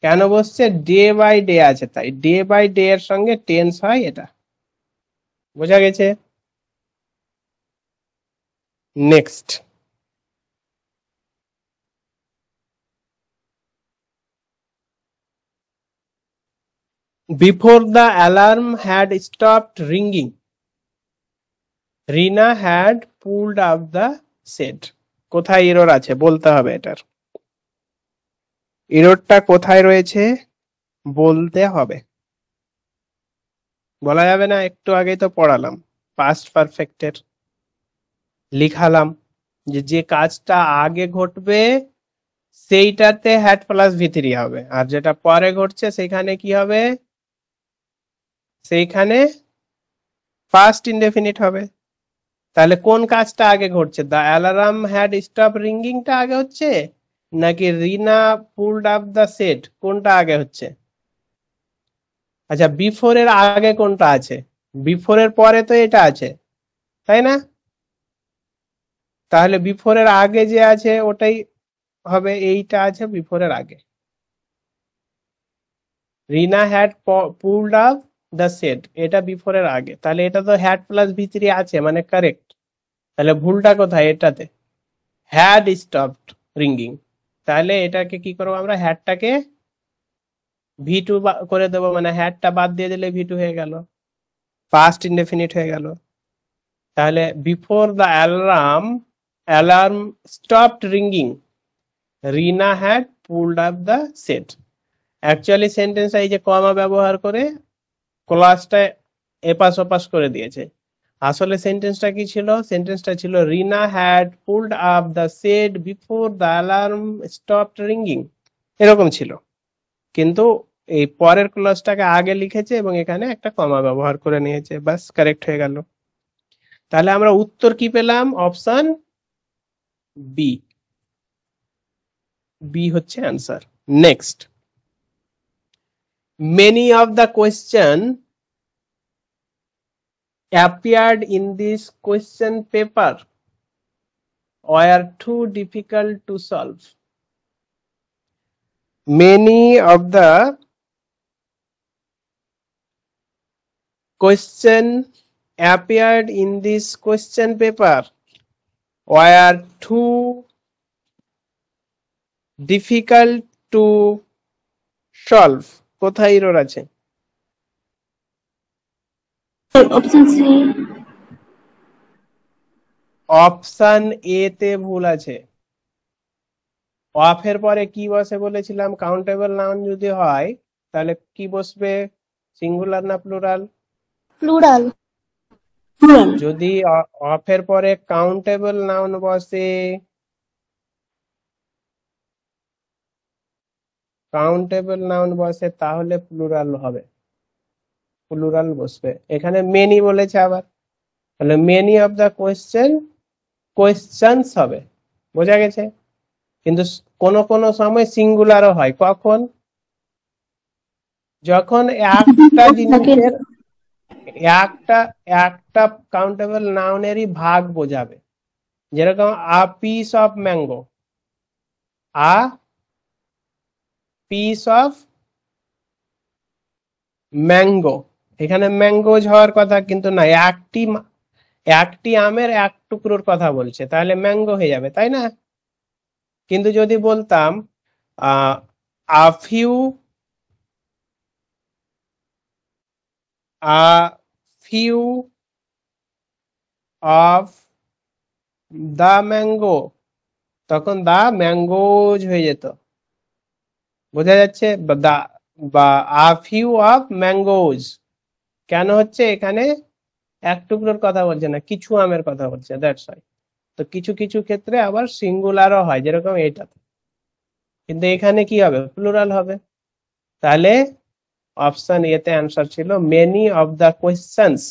কেন বসছে? ডে বাই ডে আছে, তাই ডে বাই ডে এর সঙ্গে টেন্স হয় এটা। বোঝা গেছে? Next, before the alarm had stopped ringing, Rina had pulled up the set। কোথায় এরর আছে বলতে হবে, এটার এররটা কোথায় রয়েছে বলতে হবে। বলা যাবে না, একটু আগেই তো পড়ালাম, পাস্ট পারফেক্টের লিখালাম যে কাজটা আগে ঘটবে সেইটাতে হ্যাড প্লাস ভি3 হবে, আর যেটা পরে ঘটছে সেখানে কি হবে? সেইখানে ফার্স্ট ইনডেফিনিট হবে। তাহলে কোন কাজটা আগে ঘটছে? দ্য অ্যালার্ম হ্যাড স্টপ রিঙ্গিংটা আগে হচ্ছে, নাকি রিনা পুলড আপ দ্য সেট, কোনটা আগে হচ্ছে? আচ্ছা, বিফোর এর আগে কোনটা আছে? বিফোর এর পরে তো এটা আছে, তাই না? তাহলে বিফোর এর আগে যে আছে ওটাই হবে, এইটা আছে বিফোর এর আগে। Rina had pulled up the set, এটা বিফোর এর আগে, তাহলে এটা তো হ্যাড প্লাস ভি3 আছে, মানে কারেক্ট। তাহলে ভুলটা কোথায়? এটাতে, হ্যাড স্টপড রিঙ্গিং। তাহলে এটাকে কি করবো আমরা? হ্যাডটাকে ভি2 করে দেবো, মানে হ্যাডটা বাদ দিয়ে দিলে ভি2 হয়ে গেল, পাস্ট ইনডেফিনিট হয়ে গেল। তাহলে before the alarm stopped ringing, Rina had pulled up the set. Actually sentence এই যে কমা ব্যবহার করে ক্লাসটা এপাশ ওপাশ করে দিয়েছে। আসলে সেন্টেন্সটা কি ছিল? সেন্টেন্সটা ছিল Rina had pulled up the set before the alarm stopped ringing, এরকম ছিল। কিন্তু এই পরের ক্লজটাকে আগে লিখেছে এবং এখানে একটা কমা ব্যবহার করে নিয়েছে, বাস কারেক্ট হয়ে গেল। তাহলে আমরা উত্তর কি পেলাম? অপশন বি, বি হচ্ছে answer. Next, many of the question appeared in this question paper were too difficult to solve. Many of the question appeared in this question paper were too difficult to solve, কোথায় এরর আছে? Option C. অপশন এ তে ভুল আছে। অফ এর পরে কি বসে বলেছিলাম? কাউন্টেবল নাউন যদি হয় তাহলে কি বসবে? সিঙ্গুলার না প্লুরাল? প্লুরাল। যদি অফ এর পরে কাউন্টেবল নাউন বসে, কাউন্টেবল নাউন বসে তাহলে প্লুরাল হবে, প্লুরাল বসবে। এখানে মেনি বলেছে আবার, তাহলে মেনি অফ দা কোয়েশ্চেনস হবে। বোঝা গেছে? কিন্তু কোন কোন সময় সিঙ্গুলারও হয়। কখন? যখন একটা জিনিসের একটা একটা কাউন্টেবল নাউনেরই ভাগ বোঝাবে। যেরকম a piece of mango, a piece of mango, এখানে ম্যাঙ্গোজ হওয়ার কথা কিন্তু না, একটি আমের এক টুকরোর কথা বলছে, তাহলে ম্যাঙ্গো হয়ে যাবে, তাই না? কিন্তু যদি বলতাম a few of the mango, তখন দা ম্যাঙ্গোজ হয়ে যেত। বোঝা যাচ্ছে? বা আ ফিউ অফ ম্যাঙ্গোজ কেন হচ্ছে? এখানে এক টুকরোর কথা বলছে না, কিছু আমের কথা বলছে, দ্যাটস ওয়াই। তো কিছু কিছু ক্ষেত্রে আবার সিঙ্গুলারও হয়, যেরকম এইটাতে। কিন্তু এখানে কি হবে? প্লুরাল হবে। তাহলে অপশন এতে অ্যান্সার ছিল many of the questions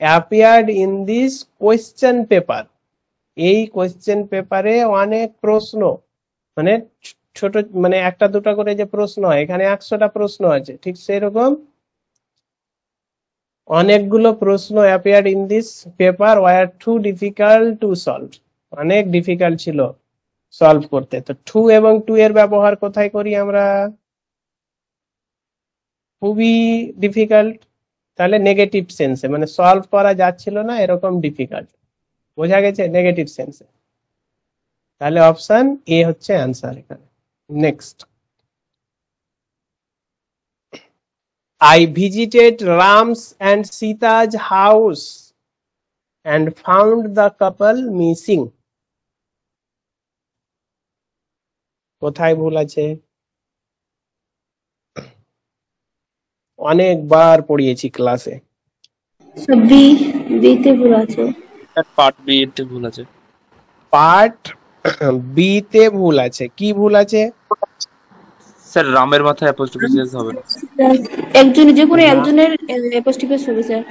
appeared in this question paper. এই কোয়েশ্চেন পেপারে অনেক প্রশ্ন, মানে ছোট, মানে একটা দুটো করে যে প্রশ্ন হয়, এখানে 100টা প্রশ্ন আছে, ঠিক সেরকম অনেকগুলো প্রশ্ন appeared in this paper were too difficult to solve, অনেক ডিফিকাল্ট ছিল সলভ করতে। তো টু এবং টু এর ব্যবহার কোথায় করি আমরা? খুবই ডিফিকাল্ট, তাহলে নেগেটিভ সেন্সে, মানে সলভ করা যাচ্ছিল না এরকম ডিফিকাল্ট। বোঝা গেছে? নেগেটিভ সেন্সে। তাহলে অপশন এ হচ্ছে অ্যান্সার এখানে। Next, I visited Ram's and Sita's house and found the couple missing. কোথায় ভুল আছে? অনেকবার পড়িয়েছি ক্লাসে। বি, বিতে ভুল আছে। পার্ট বি এতে ভুল আছে। পার্ট বি তে ভুল আছে। কি ভুল আছে? স্যার রামের মাথায় অ্যাপোস্ট্রোফি এস হবে না। একজন, যে কোনো একজনের অ্যাপোস্ট্রোফি হবে স্যার।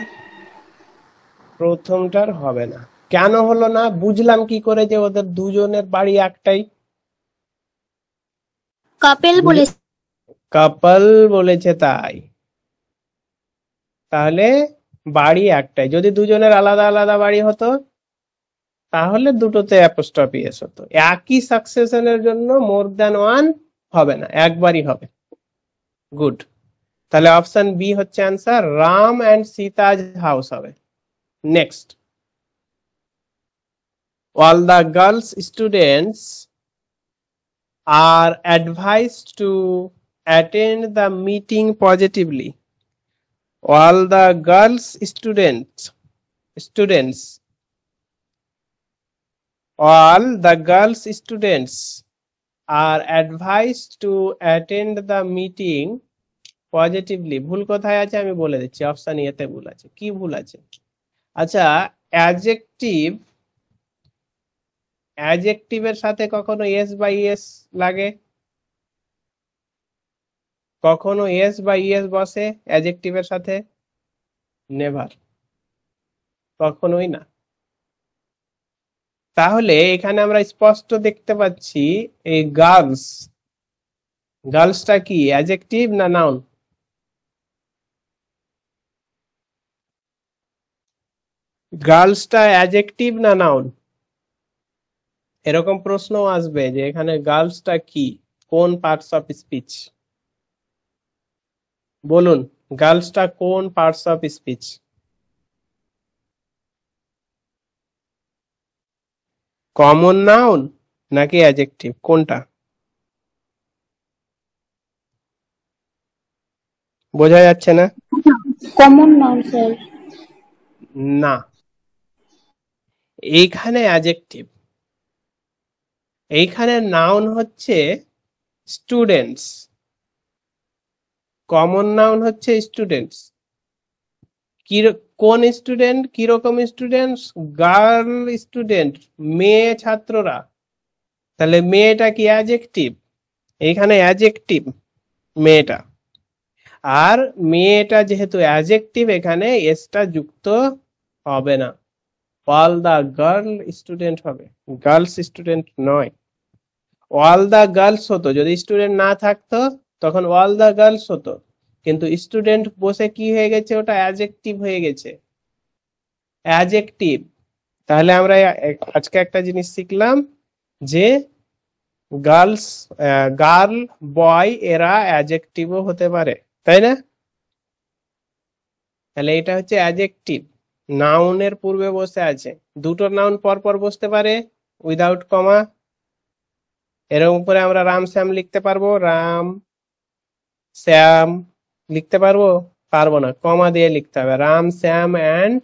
প্রথমটার হবে না। কেন হলো না বুঝলাম কি করে যে ওদের দুজনের বাড়ি একটাই? কাপেল বলেছে। কাপল বলেছে তাই। তাহলে বাড়ি একটাই। যদি দুজনের আলাদা আলাদা বাড়ি হতো তাহলে দুটোতে অ্যাপোস্ট্রফি এস হতো। একই সাকসেশনের জন্য মোর দ্যান ওয়ান হবে না, একবারই হবে। গুড। তাহলে অপশন বি হচ্ছে অ্যান্সার, রাম এন্ড সীতাজ হাউস হবে। Next, all the girls students are advised to attend the meeting positively. All the girls all the girls students are advised to attend the meeting positively. ভুল কোথায় আছে আমি বলে দিচ্ছি, অপশন এতে ভুল আছে। কি ভুল আছে? আচ্ছা, অ্যাডজেক্টিভের সাথে কখনো এস বা ইএস লাগে? কখনো এস বা ইএস বসে অ্যাডজেক্টিভের সাথে? নেভার, কখনোই না। তাহলে এখানে আমরা স্পষ্ট দেখতে পাচ্ছি এই গার্লসটা কি অ্যাডজেক্টিভ না নাউন? গার্লসটা অ্যাডজেক্টিভ না নাউন? এরকম প্রশ্ন আসবে যে এখানে গার্লসটা কি, কোন পার্টস অফ স্পিচ? বলুন, গার্লসটা কোন parts of speech? Common noun নাকি অ্যাডজেক্টিভ, কোনটা? বোঝা যাচ্ছে না? Common noun sir. না, এইখানে অ্যাডজেক্টিভ, এইখানে নাউন হচ্ছে স্টুডেন্টস, কমন নাউন হচ্ছে স্টুডেন্টস। কোন স্টুডেন্ট, কিরকম স্টুডেন্টস? গার্ল স্টুডেন্ট, মেয়ে ছাত্ররা। তাহলে মেয়েটা কি অ্যাডজেক্টিভ? এইখানে অ্যাডজেক্টিভ মেয়েটা। আর মেয়েটা যেহেতু অ্যাডজেক্টিভ, এখানে এসটা যুক্ত হবে না, অল দা গার্ল স্টুডেন্ট হবে, গার্লস স্টুডেন্ট নয়। অল দা গার্লস হতো, যদি স্টুডেন্ট না থাকতো তখন অল দা গার্লস হতো, কিন্তু স্টুডেন্ট বসে কি হয়ে গেছে, ওটা অ্যাডজেক্টিভ হয়ে গেছে, অ্যাডজেক্টিভ। তাহলে আমরা আজকে একটা জিনিস শিখলাম যে গার্লস, গার্ল, বয় এরা অ্যাডজেক্টিভও হতে পারে, তাই না? তাহলে এটা হচ্ছে অ্যাডজেক্টিভ, নাউনের পূর্বে বসে আছে। দুটো নাউন পর পর বসতে পারে উইদাউট কমা। এর উপরে আমরা রাম শ্যাম লিখতে পারবো, রাম শ্যাম লিখতে পারবো? পারবো না, কমা দিয়ে লিখতে হবে, রাম শ্যাম অ্যান্ড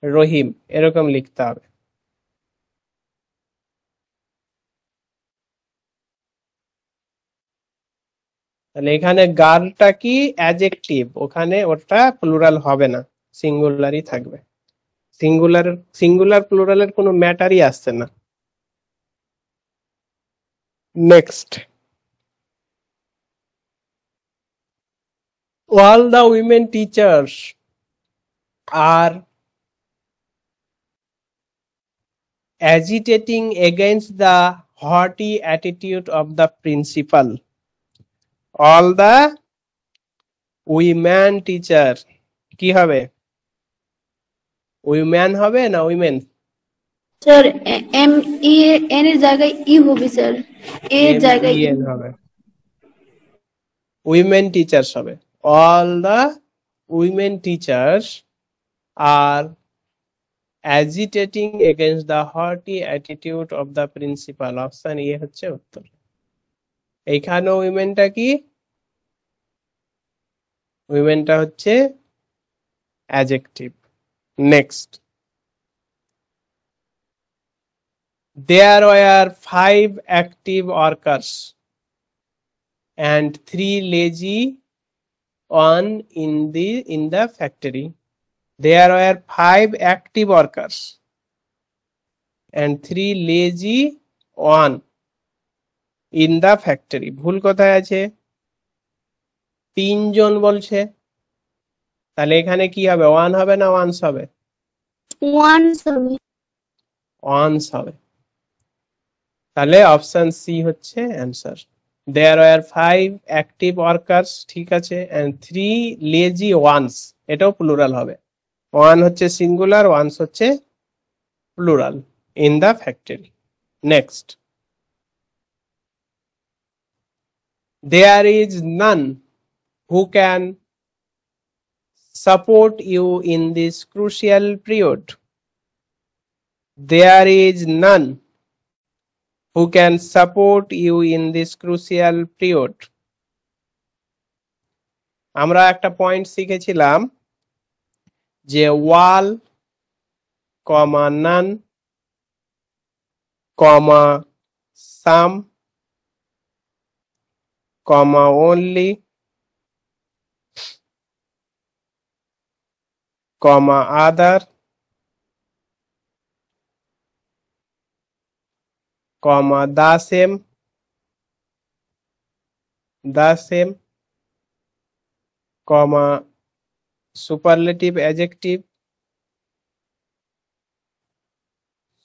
রহিম, এরকম লিখতে হবে। তাহলে এখানে গার্লটা কি অ্যাডজেক্টিভ, ওখানে ওটা প্লুরাল হবে না, সিঙ্গুলারই থাকবে। সিঙ্গুলার, সিঙ্গুলার প্লুরালের কোনো ম্যাটারই আসছে না। Next, all the women teachers are agitating against the haughty attitude of the principal. All the women teacher কি হবে? উইমেন হবে না women? Sir M E N এর জায়গায় ই হবে স্যার, এর জায়গায় ই। MEN হবে, উইমেন টিচার্স হবে। All the women teachers are agitating against the haughty attitude of the principal. Option A হচ্ছে উত্তর। এইখানে উইমেনটা কি? উইমেনটা হচ্ছে adjective. Next, there were 5 active workers and 3 lazy one in the factory. There were 5 active workers and 3 lazy one in the factory. ভুল কোথায় আছে? 3 জন বলছে, তাহলে এখানে কি হবে, ওয়ান হবে না ওয়ান্স হবে? ওয়ান্স হবে। ওয়ান্স হবে। তাহলে অপশন সি হচ্ছে answer. There are 5 active workers, ঠিক আছে, এন্ড 3 লেজি ওয়ান্স, এটাও প্লুরাল হবে। ওয়ান হচ্ছে সিঙ্গুলার, ওয়ান্স হচ্ছে plural, in the factory. Next, there is none who can support you in this crucial period. There is none who can support you in this crucial period. আমরা একটা পয়েন্ট শিখেছিলাম যে ওয়াল, কমা নান, কমা সাম, কমা only, comma other, comma the same, comma superlative adjective,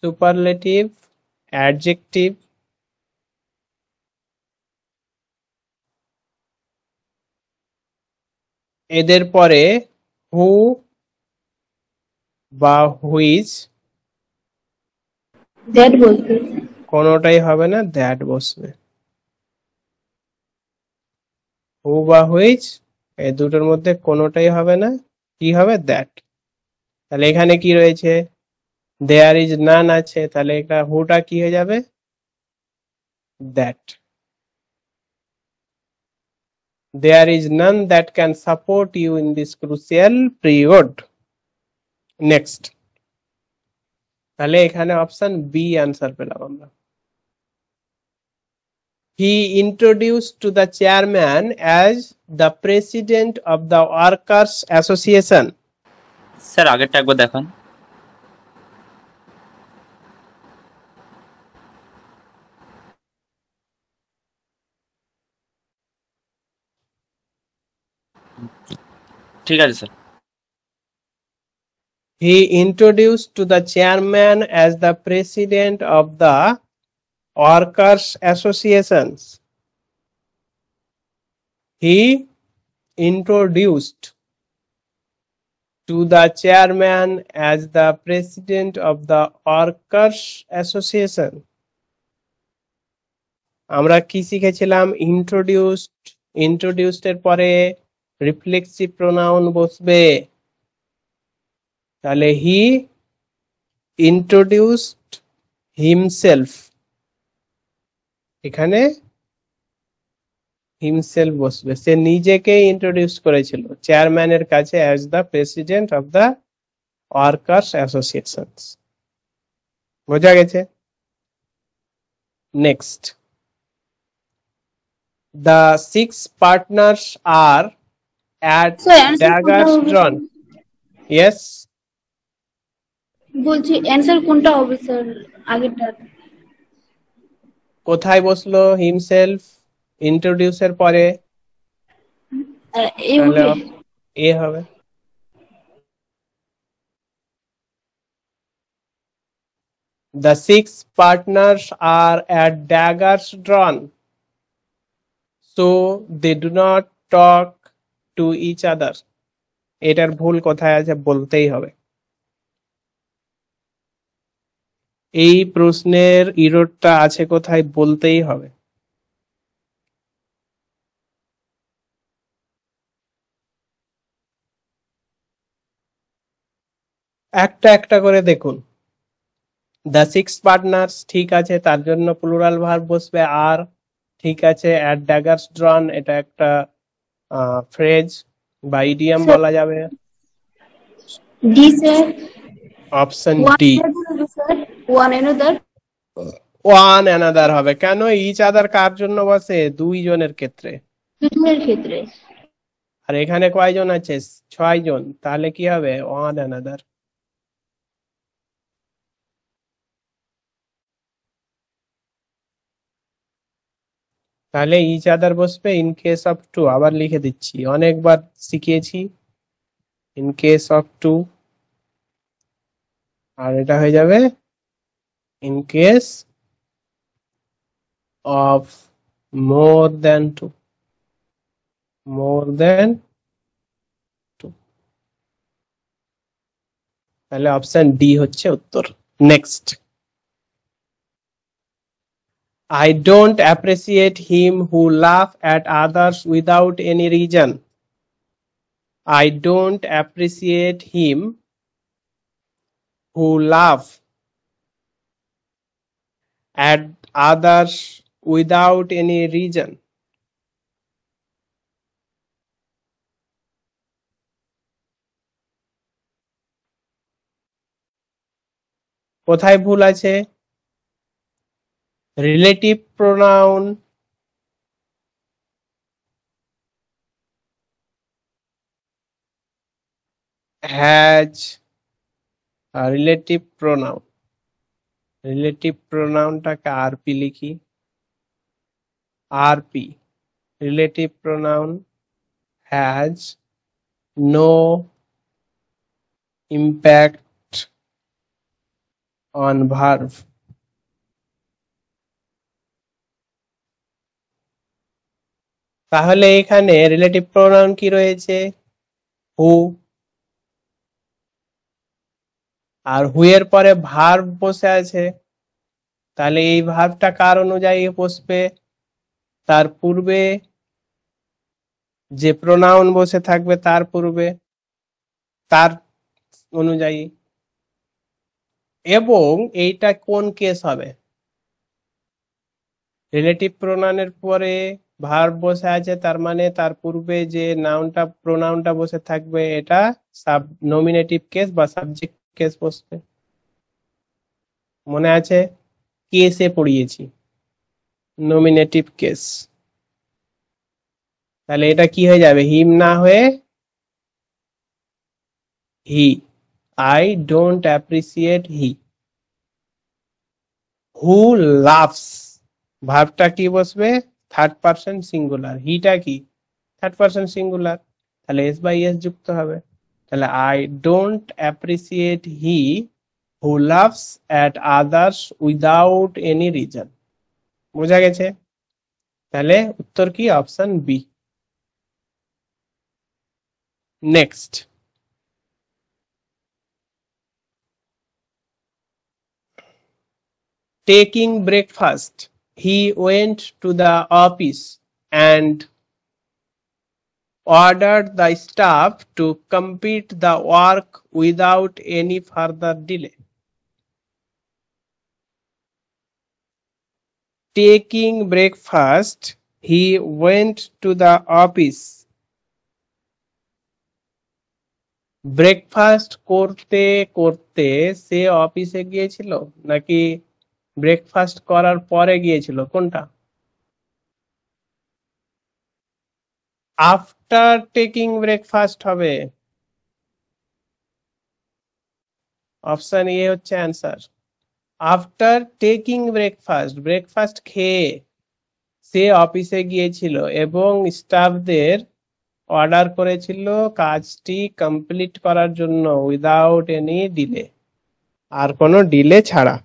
superlative adjective, এদের পরে হু বা হুইচ দ্যাট বলতে কোনোটাই হবে না, দ্যাট বসবে। হু বা হুইচ এই দুটোর মধ্যে কোনোটাই হবে না, কি হবে, দ্যাট। তাহলে এখানে কি রয়েছে, দেয়ার ইজ নান আছে, তাহলে এটা হুটা কি হয়ে যাবে, that. There is none that can support you in this crucial period. Next. তাহলে এখানে অপশন বি অ্যান্সার পেলাম আমরা। He introduced to the chairman as the president of the workers association. Sir আগেরটা একবার দেখান। ঠিক আছে sir. He introduced to the chairman as the president of the workers associations. He introduced to the chairman as the president of the workers association. আমরা কি শিখেছিলাম? introduced এর পরে রিফ্লেক্সিভ প্রোনাউন বসবে। তাহলে হি introduced himself, এখানে himself বসবে। সে নিজেকে ইন্ট্রোডিউস করেছিল চেয়ারম্যানের কাছে as the president of the workers associations. বোঝা গেছে? Next, the 6 partners are at Sir, answer daggers কোনটা হবে? drawn. Yes, বলছি অ্যান্সার কোনটা হবে স্যার আগেরটা? কোথায় বসলো হিমসেলফ ইন্ট্রোডিউসের পরে? এই তাহলে হবে। এ হবে। The 6 partners are at daggers drawn, so they do not talk to each other. এটার ভুল কোথায় আছে বলতেই হবে। এই প্রশ্নের ইরোরটা আছে কোথায় বলতেই হবে। একটা একটা করে দেখুন। The 6 partners ঠিক আছে, তার জন্য প্লুরাল ভার্ব বসবে আর। ঠিক আছে, at daggers drawn এটা একটা ফ্রেজ বা ইডিয়াম Sir, বলা যাবে। D sir. Option one D sir, one another. One another হবে। কেন? ইচ আদার কার জন্য বসে? দুইজনের ক্ষেত্রে। দুজনের ক্ষেত্রে। আর এখানে কয়জন আছে? 6 জন। তাহলে কি হবে? One another. তাহলে ইচ আদার বসবে ইন কেস অফ টু। আবার লিখে দিচ্ছি, অনেকবার শিখিয়েছি। ইন কেস অফ টু, আর এটা হয়ে যাবে in case of more than two. More than two. তাহলে অপশন ডি হচ্ছে উত্তর। Next, I don't appreciate him who laugh at others without any reason. I don't appreciate him who laugh at others without any reason. কোথায় ভুল আছে? Relative pronoun has, relative pronoun, relative প্রোনাউনটাকে আরপি লিখি। RP, relative pronoun has no impact on verb. তাহলে এখানে রিলেটিভ প্রোনাউন কি রয়েছে? হু। আর হু এর পরে ভার্ব বসে আছে। তাহলে এই ভার্বটা কার অনুযায়ী বসবে? তার পূর্বে যে প্রোনাউন বসে থাকবে তার পূর্বে, তার অনুযায়ী। এবং এইটা কোন কেস হবে? রিলেটিভ প্রোনাউনের পরে ভার্ব বসে আছে, তার মানে তার পূর্বে যে নাউনটা প্রোনাউনটা বসে থাকবে এটা সাব নমিনেটিভ কেস বা সাবজেক্ট কেস বসবে। মনে আছে কেসে পড়িয়েছি, নমিনেটিভ কেস। তাহলে এটা কি হয়ে যাবে, হিম না হয়ে he. I don't appreciate he. Who loves, ভার্বটা কি বসবে, থার্ড পারসন সিঙ্গুলার, হিটা কি থার্ড পারসন সিঙ্গুলার, তাহলে এস বাই এস যুক্ত হবে। তাহলে I don't appreciate he who loves at others without any reason. বোঝা গেছে? তাহলে উত্তর কি, option B. Next, taking breakfast, he went to the office and ordered the staff to complete the work without any further delay. Taking breakfast, he went to the office. Breakfast করতে করতে সে অফিসে গিয়েছিল নাকি ব্রেকফাস্ট করার পরে গিয়েছিল, কোনটা? আফটার টেকিং ব্রেকফাস্ট হবে, অপশন এ হচ্ছে answer. After taking breakfast, breakfast খেয়ে সে অফিসে গিয়েছিল এবং স্টাফদের অর্ডার করেছিল কাজটি কমপ্লিট করার জন্য উইদাউট এনি ডিলে, আর কোনো ডিলে ছাড়া।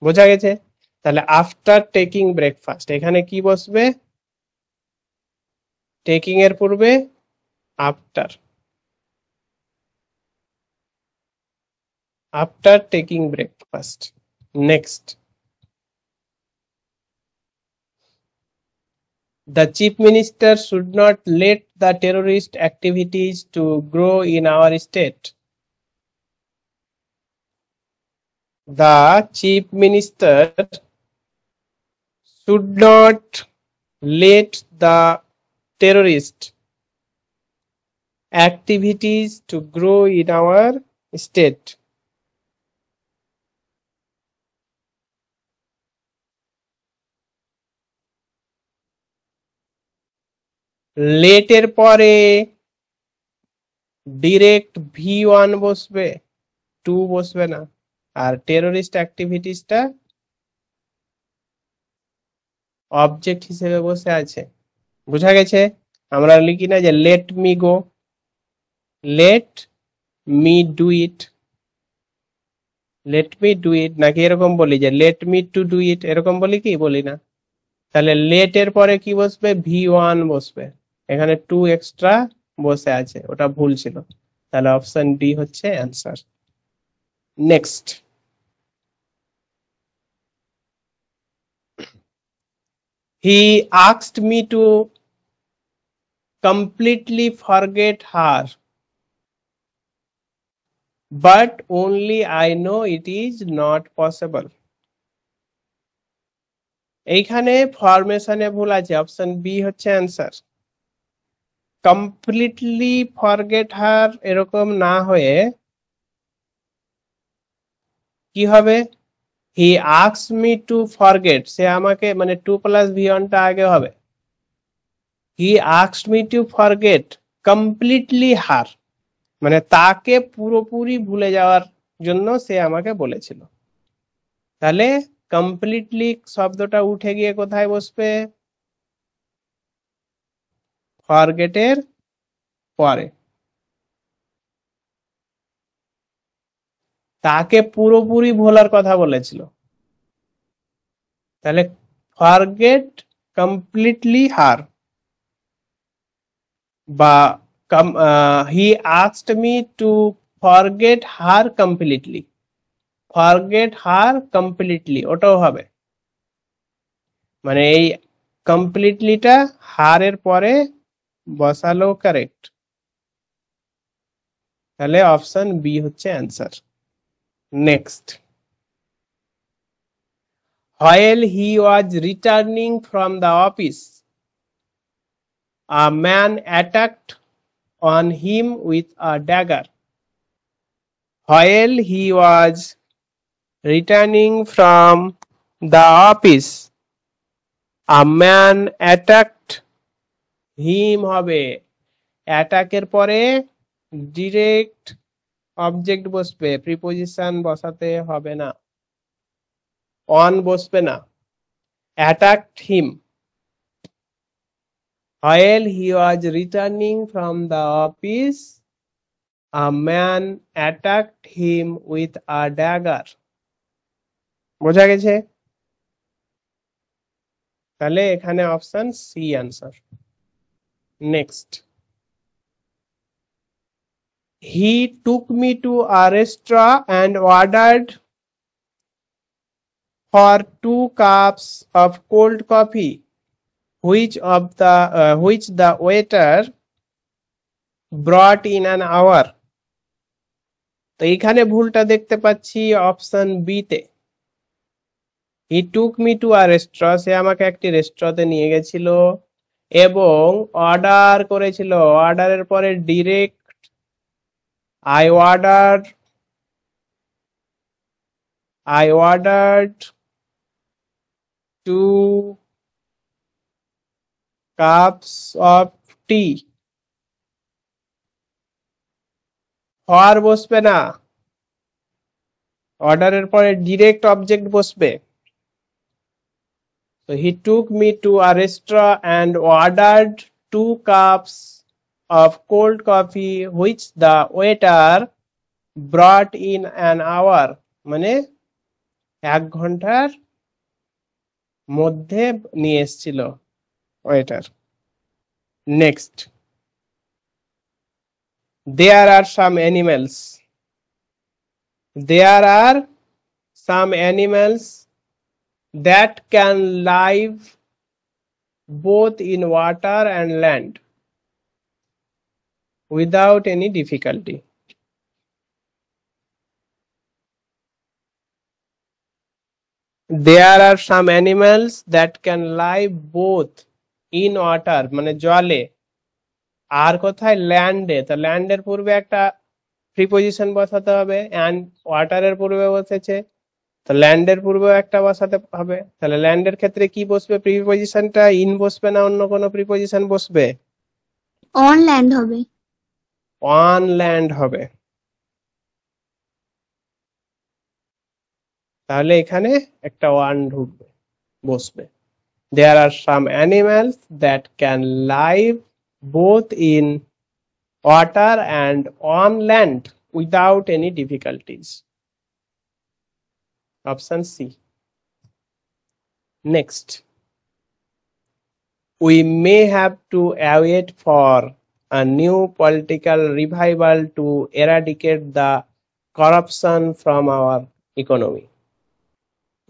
বোঝা গেছে? তাহলে আফটার টেকিং ব্রেকফাস্ট, এখানে কি বসবে, টেকিং এর পূর্বে after, after taking breakfast. Next, the chief minister should not let the terrorist activities to grow in our state. The chief minister should not let the terrorist activities to grow in our state. লেটের পরে ডিরেক্ট V1 বসবে, 2 বসবে না, আর টেরোরিস্ট অ্যাক্টিভিটিসটা অবজেক্ট হিসেবে বসে আছে। বোঝা গেছে? আমরা লিখি না যে let me go, let me do it, let me do it, নাকি এরকম বলি যে let me to do it, এরকম বলি কি, বলি না। তাহলে লেট এর পরে কি বসবে, V1 বসবে, এখানে 2 এক্সট্রা বসে আছে, ওটা ভুল ছিল। তাহলে অপশন ডি হচ্ছে answer. Next, he asked me two completely forget her, but only I know it is not possible. এইখানে ফরমেশনে ভুল আছে, অপশন বি হচ্ছে অ্যান্সার। কমপ্লিটলি ফরগেট হার এরকম না হয়ে কি হবে, he asked me to forget, সে আমাকে, মানে 2 + V1 টা আগে হবে। He asked me to forget completely her, মানে তাকে পুরোপুরি ভুলে যাওয়ার জন্য সে আমাকে বলেছিল। তাহলে কমপ্লিটলি শব্দটা উঠে গিয়ে কোথায় বসবে, ফরগেটের পরে। তাকে পুরোপুরি ভোলার কথা বলেছিল, তাহলে ফরগেট কমপ্লিটলি হার, বা হি asked me to forget her completely, forget her completely ওটাও হবে, মানে এই কমপ্লিটলিটা হারের পরে বসালো কারেক্ট। তাহলে অপশন বি হচ্ছে answer. Next, while he was returning from the office, a man attacked on him with a dagger. While he was returning from the office, a man attacked him হবে attack এর পরে direct object বসবে, preposition বসাতে হবে না, on বসবে না, attacked him. While he was returning from the office, a man attacked him with a dagger. বোঝা গেছে? তাহলে এখানে option C answer. Next, he took me to a restaurant and ordered for 2 cups of cold coffee, which the waiter brought in an hour. তো এখানে ভুলটা দেখতে পাচ্ছি অপশন বি তে। He took me to a restaurant, সে আমাকে একটি রেস্টুরেন্টে নিয়ে গেছিল এবং অর্ডার করেছিল, অর্ডারের পরে direct I ordered 2 cups of tea. for বসবে না, অর্ডারের পরে ডিরেক্ট অবজেক্ট বসবে। So he took me to a restaurant and ordered 2 cups of cold coffee, which the waiter brought in an hour. মানে 1 ঘন্টার মধ্যে নিয়ে এসেছিল waiter. Next, there are some animals. There are some animals that can live both in water and land without any difficulty. There are some animals that can live both in water মানে জলে আর কোথায় ল্যান্ডে। তো ল্যান্ডের পূর্বে একটা প্রিপোজিশন বসাতে হবে, এন্ড ওয়াটারের পূর্বে বসেছে, তো ল্যান্ডের পূর্বেও একটা বসাতে হবে। তাহলে ল্যান্ডের ক্ষেত্রে কি বসবে প্রিপোজিশনটা? ইন বসবে না অন্য কোনো প্রিপোজিশন বসবে? অন ল্যান্ড হবে। অন ল্যান্ড হবে। তাহলে এখানে একটা ওয়ান ঢুকবে, বসবে। There are some animals that can live both in water and on land without any difficulties. Option C. Next, we may have to wait for a new political revival to eradicate the corruption from our economy.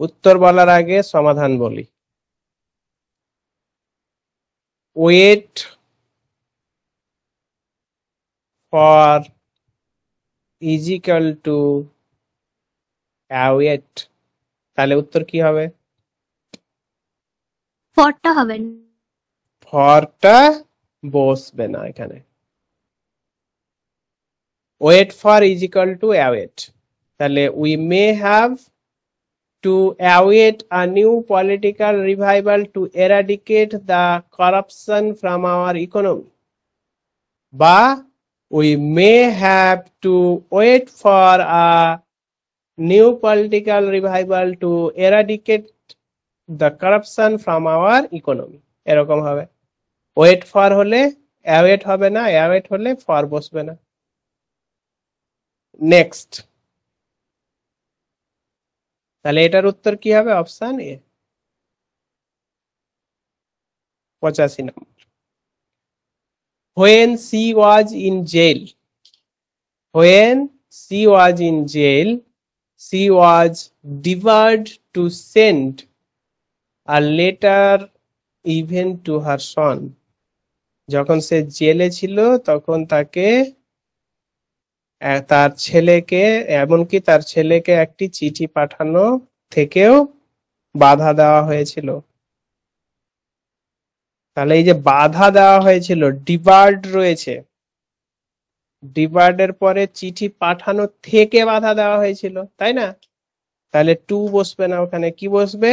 উত্তর বলার আগে সমাধান বলি। Wait for is equal to await, তাহলে উত্তর কি হবে? ফরটা হবে না। ফরটা বসবে না এখানে। wait for is equal to await, তাহলে we may have to await a new political revival to eradicate the corruption from our economy, বা we may have to wait for a new political revival to eradicate the corruption from our economy, এরকম হবে। wait for হলে await হবে না, await হলে for বসবে না। নেক্সট, তাহলে এটার উত্তর কি হবে? Option A, 85 number. When she was in jail, when she was in jail, she was debarred to send a letter even to her son. যখন সে জেলে ছিল তখন তাকে তার ছেলেকে, এমনকি তার ছেলেকে একটি চিঠি পাঠানো থেকেও বাধা দেওয়া হয়েছিল। তাহলে এই যে বাধা দেওয়া হয়েছিল, ডিবার্ড রয়েছে, ডিবার্ডের পরে চিঠি পাঠানো থেকে বাধা দেওয়া হয়েছিল, তাই না? তাহলে টু বসবে না, ওখানে কি বসবে?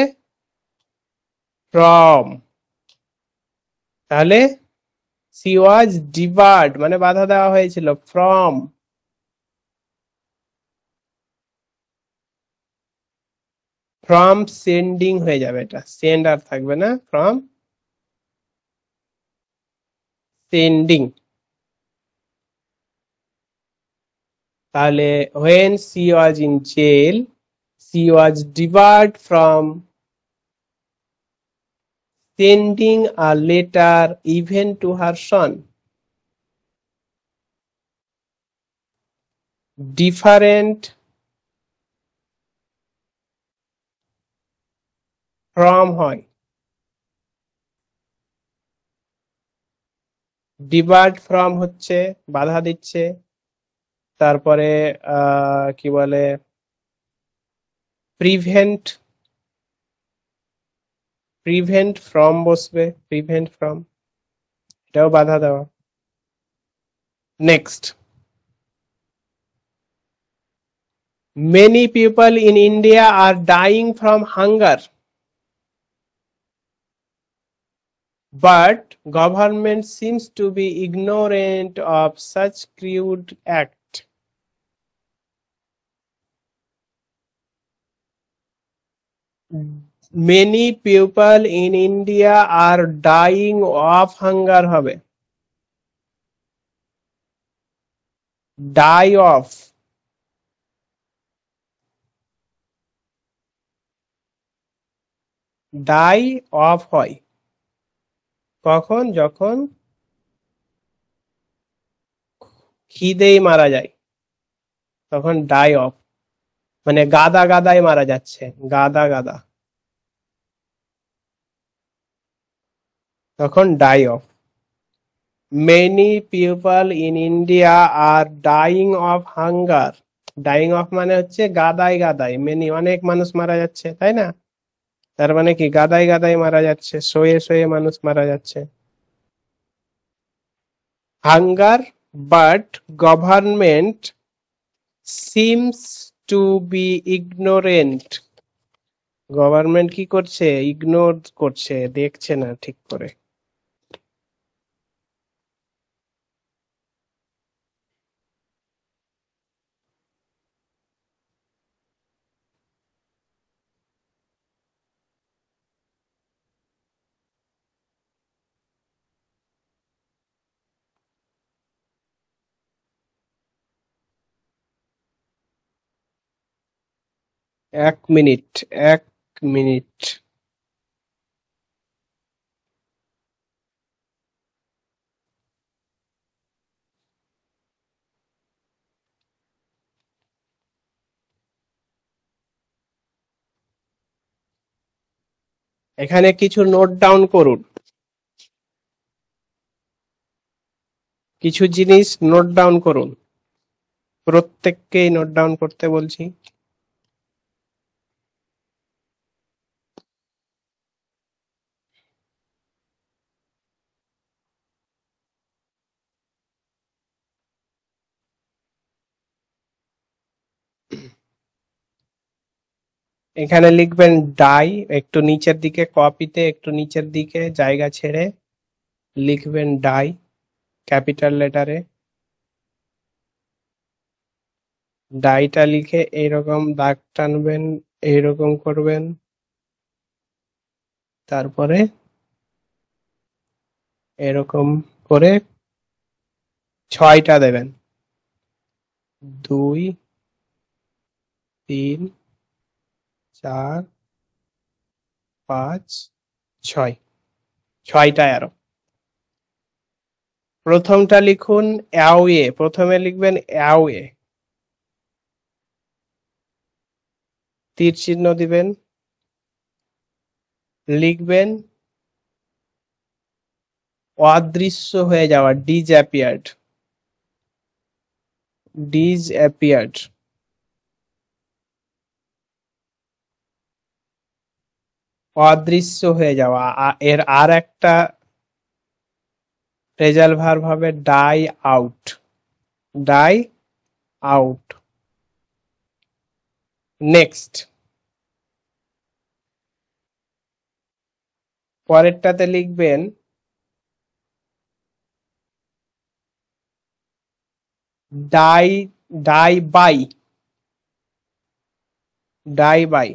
ফ্রম। তাহলে সি ওয়াজ ডিবার্ড মানে বাধা দেওয়া হয়েছিল ফ্রম। ফ্রম সেন্ডিং হয়ে যাবে, এটা সেন্ড আর থাকবে না, ফ্রম সেন্ডিং। তাহলে when she was in jail she was debarred from sending a letter even to her son. Different from হয়, ডিবার্ড ফ্রম হচ্ছে বাধা দিচ্ছে, তারপরে কি বলে, প্রিভেন্ট, প্রিভেন্ট ফ্রম বসবে, প্রিভেন্ট ফ্রম, এটাও বাধা দেওয়া। Next, many people in India are dying from hunger, but government seems to be ignorant of such crude act. Many people in India are dying of hunger হবে, die of, die of হয় কখন? যখন খিদেই মারা যায় তখন ডাই অফ, মানে গাদা গাদায় মারা যাচ্ছে, গাদা গাদা, তখন die of. Many people in India are dying of hunger, dying of মানে হচ্ছে গাদায় গাদায়, মেনি অনেক মানুষ মারা যাচ্ছে, তাই না? তার মানে কি গাদায় গাদায় মারা যাচ্ছে, শোয়ে শোয়ে মানুষ মারা যাচ্ছে। Hunger, but government seems to be ignorant, government কি করছে? ইগনোর করছে, দেখছে না ঠিক করে। এক মিনিট, এক মিনিট। এখানে কিছু নোট ডাউন করুন, কিছু জিনিস নোট ডাউন করুন, প্রত্যেককেই নোট ডাউন করতে বলছি। এখানে লিখবেন ডাই, একটু নিচের দিকে, কপিতে একটু নিচের দিকে জায়গা ছেড়ে লিখবেন ডাই ক্যাপিটাল লেটারে। ডাইটা লিখে এইরকম দাগ টানবেন, এইরকম করবেন, তারপরে এরকম করে 6টা দেবেন, 2 3 4 5 6, 6টা অ্যারো। প্রথমটা লিখুন অ্যাওয়ে, প্রথমে লিখবেন অ্যাওয়ে, তীর চিহ্ন দিবেন, লিখবেন অদৃশ্য হয়ে যাওয়া, ডিসঅ্যাপিয়ার্ড, ডিসঅ্যাপিয়ার্ড। অদৃশ্য হয়ে যাওয়া, এর আর একটা রেজাল্ট ভার্ব হবে die out, die out. Next, পরেরটাতে লিখবেন die, die by, die by,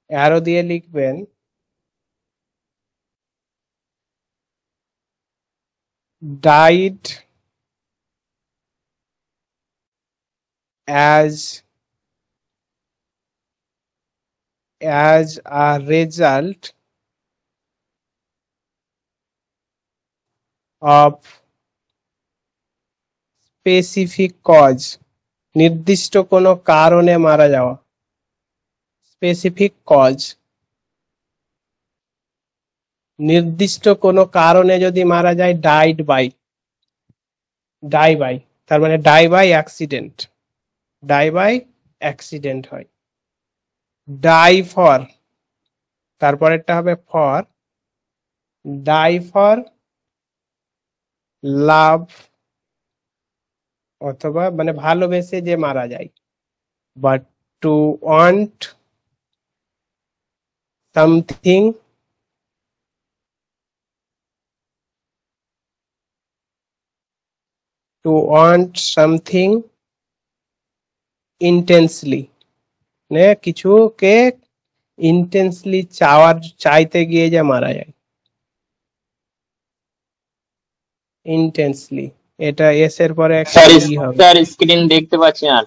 arrow দিয়ে লিখবেন died as a result of specific cause, নির্দিষ্ট কোনো কারণে মারা যাওয়া, স্পেসিফিক কজ, নির্দিষ্ট কোনো কারণে যদি মারা যায় ডাইড বাই, ডাই বাই, তার মানে die by accident, die by accident হয়। ডাই ফর, তারপরেরটা হবে ফর, ডাই ফর লাভ, অথবা মানে ভালোবেসে যে মারা যায়, but two want something, two want something intensely, মানে কিছুকে ইন্টেন্সলি চাওয়ার, চাইতে গিয়ে যে মারা যায়, ইন্টেন্সলি। এটা এস এর পরে একটা ই হবে। স্যার স্ক্রিন দেখতে পাচ্ছি না।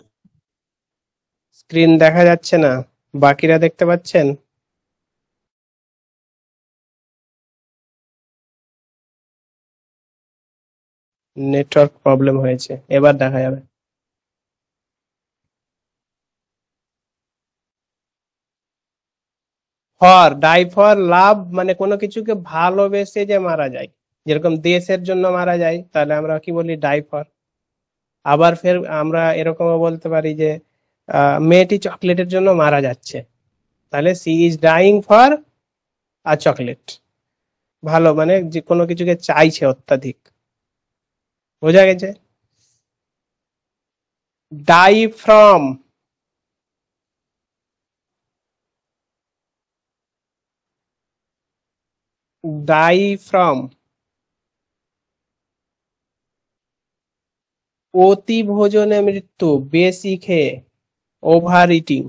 স্ক্রিন দেখা যাচ্ছে না, বাকিরা দেখতে পাচ্ছেন? নেটওয়ার্ক প্রবলেম হয়েছে, এবার দেখা যাবে। ফর, ডাই ফর লাভ, মানে কোনো কিছুকে ভালোবেসে যে মারা যায়, যেরকম দেশের জন্য মারা যায়, তাহলে আমরা কি বলি ডাই ফর। আবার ফের আমরা এরকমও বলতে পারি যে মেয়েটি চকলেটের জন্য মারা যাচ্ছে, তাহলে she is dying for a chocolate, ভালো মানে যে কোনো কিছুকে চাইছে অত্যাধিক, বোঝা গেছে? ডাই ফ্রম, ডাই ফ্রম, অতি ভোজনে মৃত্যু, বেশি খেয়ে, ওভার ইটিং,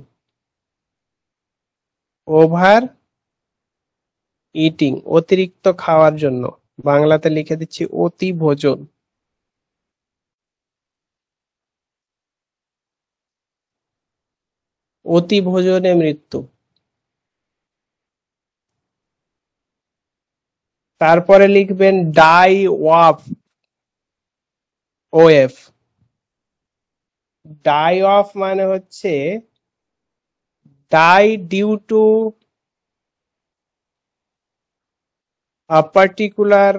ওভার ইটিং, অতিরিক্ত খাওয়ার জন্য, বাংলাতে লিখে দিচ্ছি অতি ভোজন। অতি ভোজনে মৃত্যু। তারপরে লিখবেন die of, OF, die of মানে হচ্ছে die due to a particular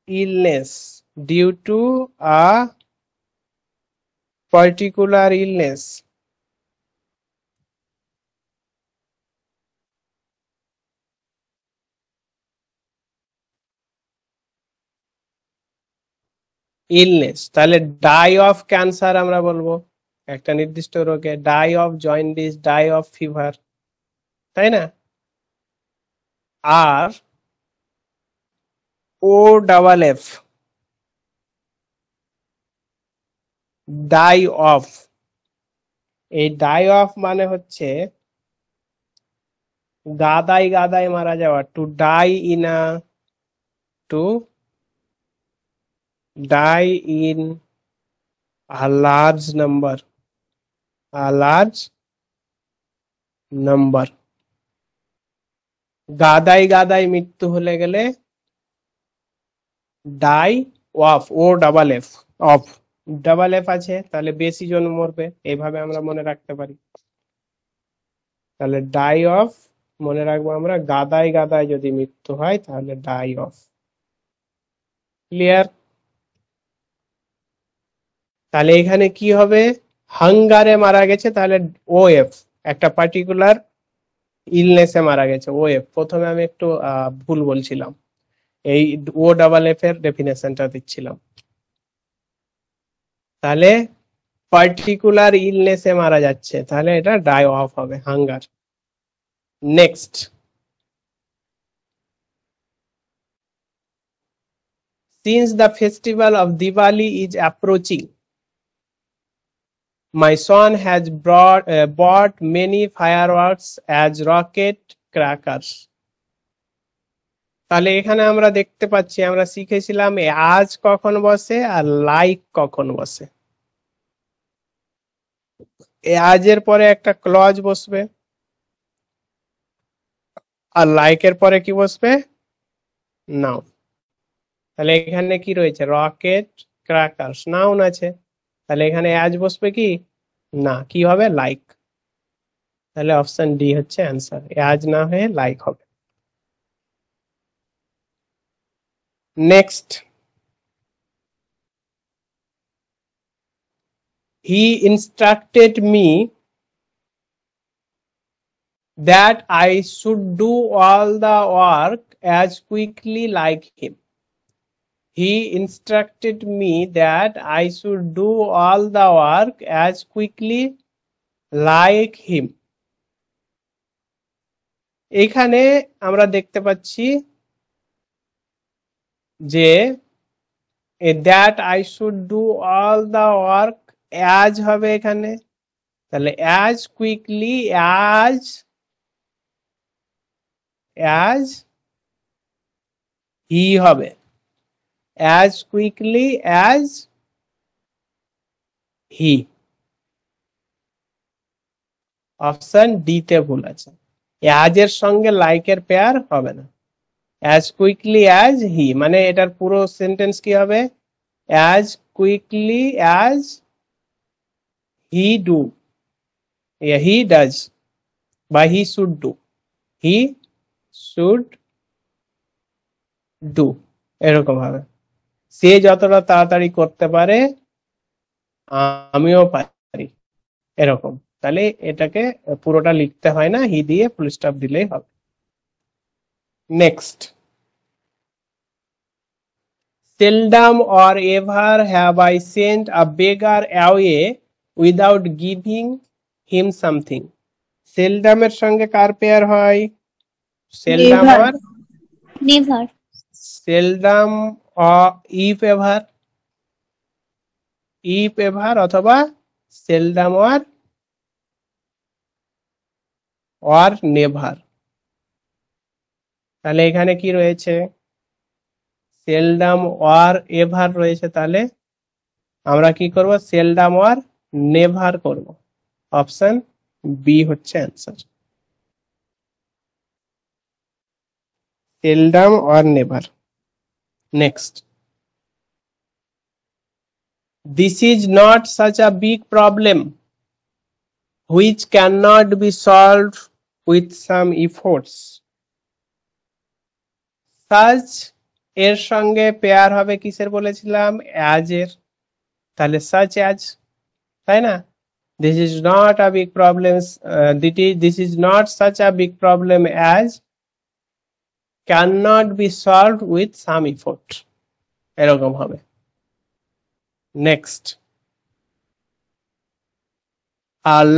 illness, due to a particular illness, illness. তাহলে ডাই অফ ক্যান্সার আমরা বলবো একটা নির্দিষ্ট রোগে, die of jaundice, die of fever, তাই না? আর O double F, die off, এই ডাই অফ মানে হচ্ছে গাদায় গাদায় মারা যাওয়া, টু ডাই ইন আ, টু die in a large number, a large number, গাদাই গাদাই মৃত্যু হলে গেলে die of, O double F, of, double F আছে তাহলে বেশি জন মরবে, এইভাবে আমরা মনে রাখতে পারি। তাহলে ডাই অফ মনে রাখবো আমরা, গাদাই গাদাই যদি মৃত্যু হয় তাহলে ডাই অফ। ক্লিয়ার? তাহলে এখানে কি হবে, হাঙ্গারে মারা গেছে, তাহলে ওএফ, একটা পার্টিকুলার ইলনেসে মারা গেছে, ওএফ। প্রথমে আমি একটু ভুল বলছিলাম, এই ও ডাবল এফ এর ডেফিনেশনটা দিচ্ছিলাম। তাহলে পার্টিকুলার ইলনেসে মারা যাচ্ছে, তাহলে এটা ডাই অফ হবে, hunger. Next, since the festival of Diwali is approaching, my son has bought many fireworks as rocket crackers. তাহলে এখানে আমরা দেখতে পাচ্ছি, আমরা শিখেছিলাম আজ কখন বসে আর লাইক কখন বসে। আজের পরে একটা ক্লজ বসবে, আর লাইকের পরে কি বসবে? নাউন। তাহলে এখানে কি রয়েছে? রকেট ক্র্যাকার্স, নাউন আছে। তাহলে এখানে আজ বসবে কি? না, কি হবে? লাইক। তাহলে অপশন ডি হচ্ছে অ্যান্সার, আজ না হয়ে লাইক হবে। Next, he instructed me that I should do all the work as quickly like him. He instructed me that I should do all the work as quickly like him. এখানে আমরা দেখতে পাচ্ছি যে that I should do all the work as হবে এখানে, তাহলে as quickly as he হবে, as quickly as he। Option D তে ভুল আছে, as এর সঙ্গে লাইকের পেয়ার হবে না। as quickly as he মানে এটার পুরো সেন্টেন্স কি হবে? as quickly as he do, he does বা he should do, he should do, এরকম হবে। সে যতটা তাড়াতাড়ি করতে পারে আমিও পারি, এরকম। তাহলে এটাকে পুরোটা লিখতে হয় না, হি দিয়ে ফুল স্টপ দিলেই হবে। Next, seldom or ever have I sent a beggar away without giving him something. seldom এর সঙ্গে কার পেয়ার হয়? seldom Never. or never. seldom or if ever অথবা seldom or never। তাহলে এখানে কি রয়েছে? seldom or ever রয়েছে, তাহলে আমরা কি করব? seldom or never করব। অপশন বি হচ্ছে answer, seldom or never। Next, this is not such a big problem which cannot be solved with some efforts. such এর সঙ্গে পেয়ার হবে কিসের বলেছিলাম? as এর। তাহলে such as, তাই না? this is not a big problem, this is not such a big problem as cannot be solved with some effort, এরকম হবে। Next,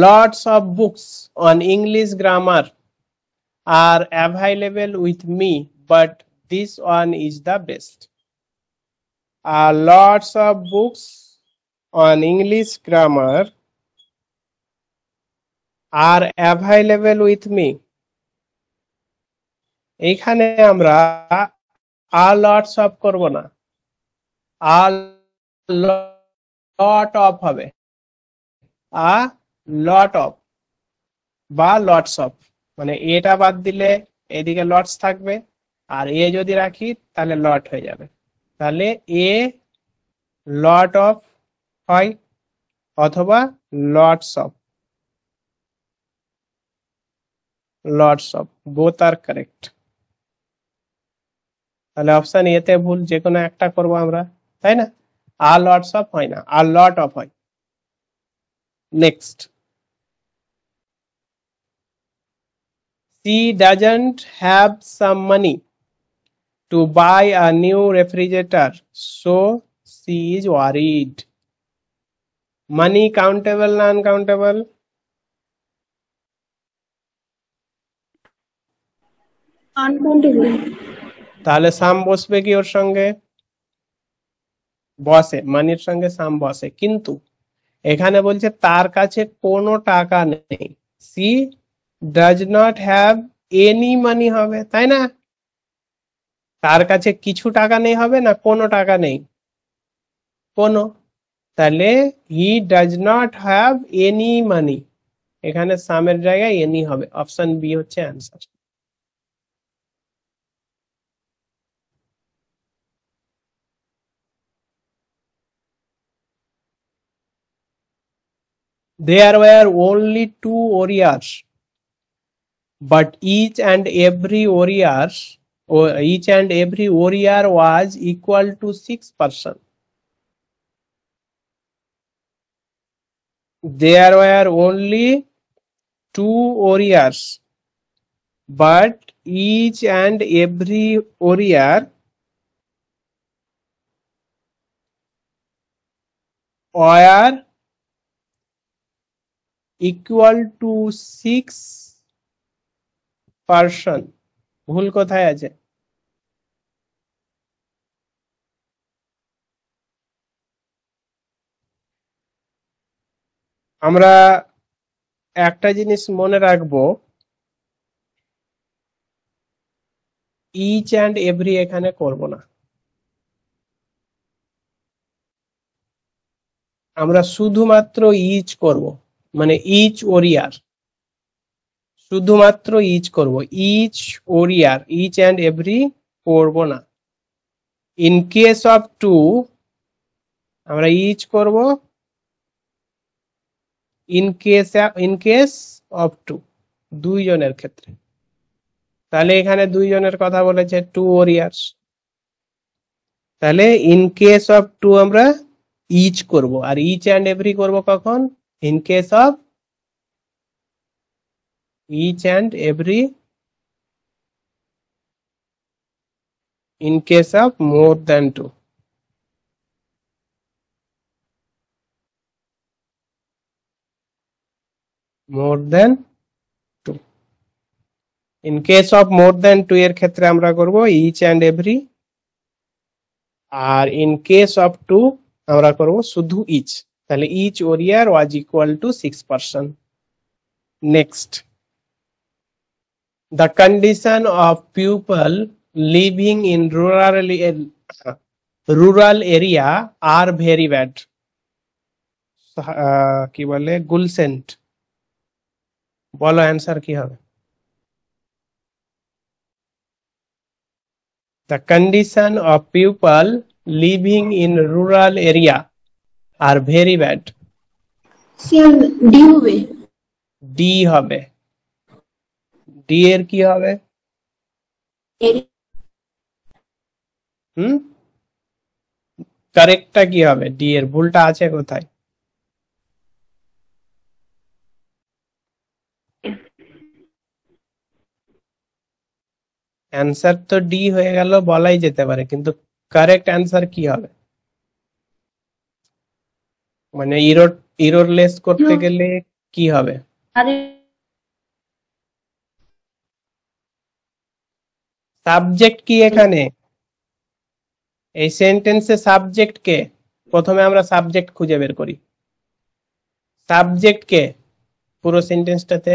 lots of books on English grammar are available with me, but this one is the best. Lots of books on English grammar are available with me. এখানে আমরা lots of করব না, lot of হবে, lot of বা lots of, মানে এটা বাদ দিলে এদিকে লটস থাকবে, আর এ যদি রাখি তাহলে লট হয়ে যাবে। তাহলে এ লট অফ হয় অথবা lots of, both are correct. তাহলে অপশন এতে ভুল, যে কোনো একটা করবো আমরা, তাই না? আর লটস অফ হয় না, আর লট অফ হয়। Next, she doesn't have some money, to buy a new refrigerator, so she is worried. Money countable না uncountable? আনকাউন্টেবল। তাহলে সাম বসবে কি ওর সঙ্গে? বসে, মানির সঙ্গে সাম বসে, কিন্তু এখানে বলছে তার কাছে কোনো টাকা নেই। she does not have any money হবে, তাই না? তার কাছে কিছু টাকা নেই হবে না কোনো টাকা নেই? কোনো। তাহলে he does not have any money, এখানে সামের জায়গায় এনি হবে। অপশন বি হচ্ছে answer. There were only 2 warriors, but each and every warrior was equal to 6 person. There were only 2 warriors, but each and every warrior were equal to 6 person. ভুল কোথায় আছে? আমরা একটা জিনিস মনে রাখবো, ইচ অ্যান্ড এভরি এখানে করব না, আমরা শুধুমাত্র ইচ করব, মানে ইচ ওরিয়ার, শুধুমাত্র ইচ করব, each warrior, each and every করব না। ইন কেস অফ টু আমরা ইচ করব, ইন কেস অফ টু দুইজনের ক্ষেত্রে। তাহলে এখানে দুইজনের কথা বলেছে, টু ওরিয়ার্স, তাহলে ইন কেস অফ টু আমরা ইচ করব, আর ইচ অ্যান্ড এভরি করব কখন? In case of each and every, in case of more than two. More than two, in case of more than two এর ক্ষেত্রে আমরা করব ইচ অ্যান্ড এভরি, আর ইন কেস অফ টু আমরা করব শুধু ইচ। তাহলে each warrior was equal to 6 person. Next, the condition of people living in rural area are very bad. কি বলে? গুলসেন্ট, বলো অ্যান্সার কি হবে? The condition of people living in rural area are very bad. Sir D হবে। ডি হবে। ডি এর কি হবে? কারেক্টটা কি হবে? ডি এর ভুলটা আছে কোথায়? অ্যান্সার তো ডি হয়ে গেল, বলাই যেতে পারে, কিন্তু কারেক্ট অ্যান্সার কি হবে? মানে ইররলেস করতে গেলে কি হবে? সাবজেক্ট কি এখানে? এই সেন্টেন্সে সাবজেক্ট কে? প্রথমে আমরা সাবজেক্ট খুঁজে বের করি। সাবজেক্ট কে পুরো সেন্টেন্সটাতে?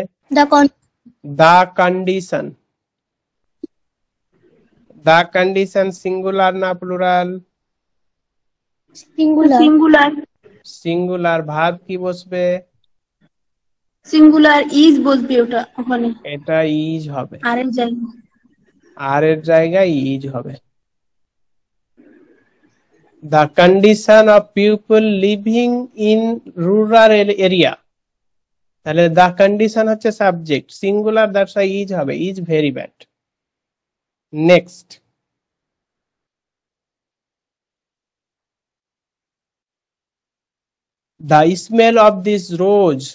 দা কন্ডিশন। দা কন্ডিশন সিঙ্গুলার না প্লুরাল? সিঙ্গুলার। সিঙ্গুলার। ভার্ব কি বসবে? সিঙ্গুলার ইজ বসবে ওটা ওখানে। এটা ইজ হবে। আর এর জায়গায়, আর এর জায়গায় ইজ হবে। The condition of people living in rural area, তাহলে the condition হচ্ছে subject, singular, that's why is হবে, is very bad. Next, the smell of this rose,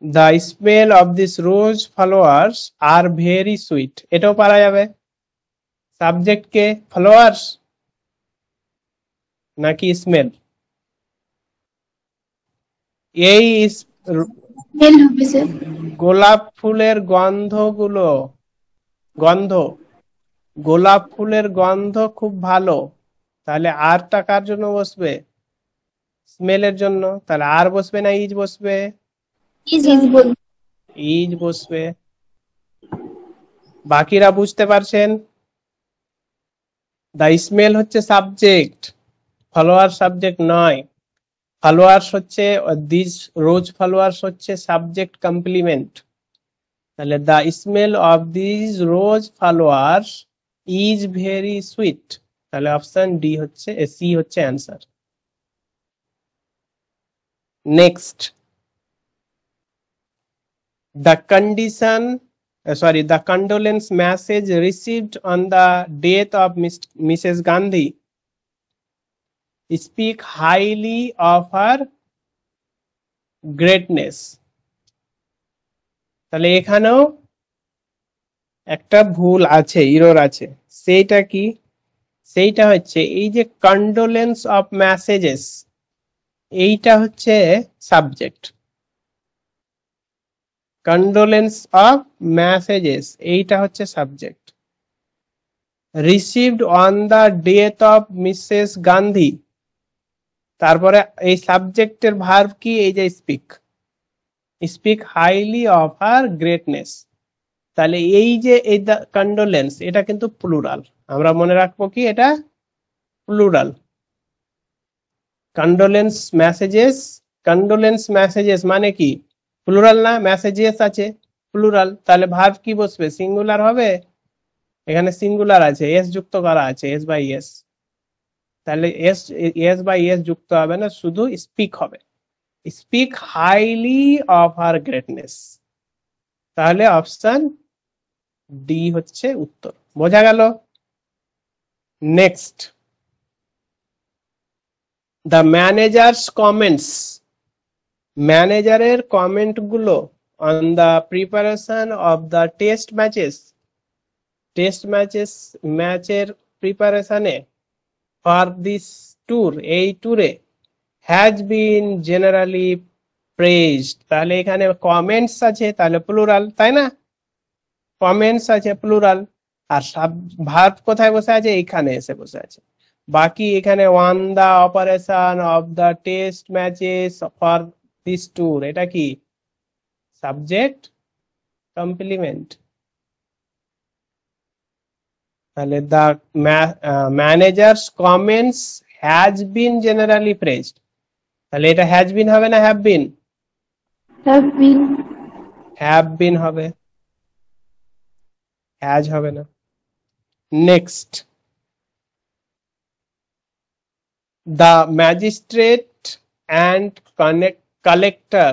the smell of this rose flowers are very sweet, এটাও পারা যাবে। সাবজেক্ট কে? ফলোয়ার্স নাকি স্মেল? এই স্মেল হবে স্যার। গোলাপ ফুলের গোলাপ ফুলের গন্ধ খুব ভালো, তাহলে আরটা কার জন্য বসবে? স্মেলের জন্য। তাহলে আর বসবে না ইজ বসবে? Is ball. ইজ বসবে। বাকিরা বুঝতে পারছেন? দা স্মেল হচ্ছে সাবজেক্ট, ফলোয়ার সাবজেক্ট নয়। ফলোয়ার্স হচ্ছে দিস রোজ ফলোয়ার্স হচ্ছে সাবজেক্ট কমপ্লিমেন্ট। তাহলে the smell of this rose followers is very sweet. তাহলে অপশন ডি হচ্ছে, সি হচ্ছে answer. Next, the condolence message received on the death of Mrs. Gandhi speak highly of her greatness. তাহলে এখানেও একটা ভুল আছে, ইরর আছে। সেইটা কি? সেইটা হচ্ছে এই যে কন্ডোলেন্স অফ মেসেজেস, এইটা হচ্ছে সাবজেক্ট। কন্ডোলেন্স অফ মেসেজেস এইটা হচ্ছে subject. Received on the death of Mrs Gandhi, তারপরে এই সাবজেক্টের ভার্ব কি? এই যে speak highly of her greatness. তাহলে এই যে এই দ্য কন্ডোলেন্স, এটা কিন্তু প্লুরাল। আমরা মনে রাখবো কি এটা প্লুরাল। কন্ডোলেন্স মেসেজেস মানে কি? প্লুরাল না? মেসেজেস আছে প্লুরাল, তাহলে ভার্ব কি বসবে? সিঙ্গুলার হবে। এখানে সিঙ্গুলার আছে, এস যুক্ত করা আছে, এস বাই এস। তাহলে এস বাই এস যুক্ত হবে না, শুধু স্পিক হবে। Speak highly of her greatness. তাহলে অপশন ডি হচ্ছে উত্তর। বোঝা গেল? নেক্সট, দ্য ম্যানেজার্স কমেন্টস, ম্যানেজারের কমেন্ট গুলো on the preparation of the ম্যাচের প্রিপারেশনে ফর দিস ট্যুর, এই ট্যুরে হ্যাজ বিন জেনারেলি প্রেজড। তাহলে এখানে কমেন্টস আছে, তাহলে প্লুরাল, তাই না? কমেন্টস আছে প্লুরাল, আর ভার্ব কোথায় বসে আছে? এইখানে এসে বসে আছে। বাকি এখানে one the operation of the test matches for this tour, এটা কি? Subject complement. তাহলে the manager's comments has been generally praised, তাহলে এটা হ্যাজ বিন হবে না হ্যাভ বিন? হ্যাভ বিন হবে, হ্যাজ হবে না। Next, the magistrate and collector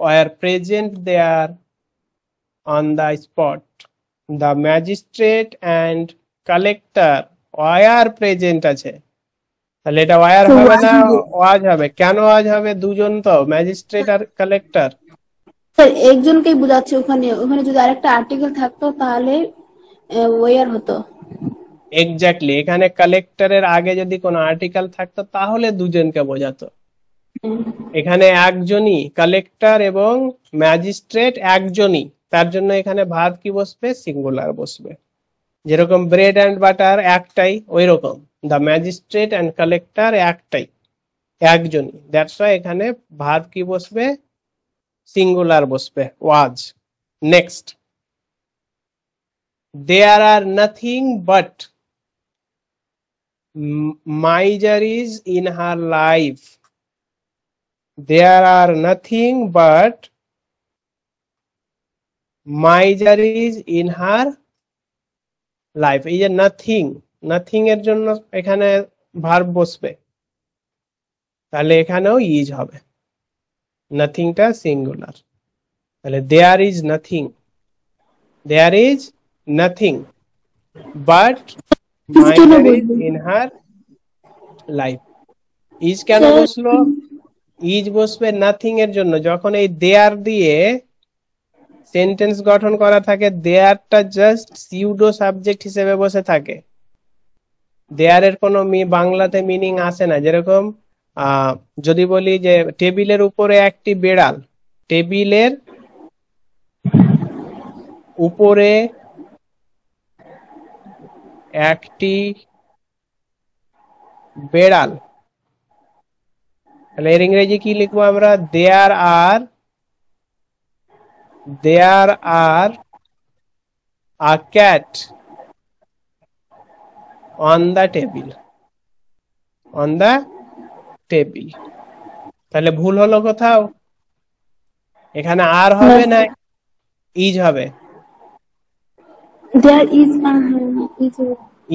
were present there on the spot. The magistrate and collector were present আছে, তাহলে এটা were হবে না was হবে? কেন was হবে? দুজন তো, ম্যাজিস্ট্রেট আর কালেক্টর। স্যার একজনকেই বোঝাচ্ছে, ওখানে যদি আরেকটা আর্টিকেল থাকতো তাহলে ওয়ার হতো। এক্স্যাক্টলি, এখানে কালেক্টরের আগে যদি কোনো আর্টিকেল থাকতো তাহলে দুজনকে বোঝাতো। এখানে একজনই, কালেক্টর এবং ম্যাজিস্ট্রেট একজনই, তার জন্য এখানে ভার্ব কি বসবে? সিঙ্গুলার বসবে। যেরকম ব্রেড অ্যান্ড বাটার একটাই, ওই রকম দ্য ম্যাজিস্ট্রেট অ্যান্ড কালেক্টর একটাই, একজনই। দ্যাটস ওয়াই এখানে ভার্ব কি বসবে? সিঙ্গুলার বসবে, was. Next, there are nothing but miseries in her life. There are nothing but miseries in her life. এই যে নাথিং এর জন্য এখানে ভার্ব বসবে, তাহলে এখানেও ইজ হবে। নাথিংটা সিঙ্গুলার, তাহলে there is nothing but miseries in her life. Is কেন বসলো? ইজ বসবে নাথিং এর জন্য, যখন এই দেয়ার দিয়ে সেন্টেন্স গঠন করা থাকে, দেয়ারটা জাস্ট সিউডো সাবজেক্ট হিসেবে বসে থাকে। দেয়ারের কোনো বাংলাতে মিনিং আসে না। যেরকম যদি বলি যে টেবিলের উপরে একটি বেড়াল, টেবিলের উপরে একটি বেড়াল, তাহলে এর ইংরেজি কি লিখবো আমরা? There are a cat on the table, on the table. তাহলে ভুল হলো কোথাও? এখানে আর হবে না ইজ হবে। দেয়ার ইজ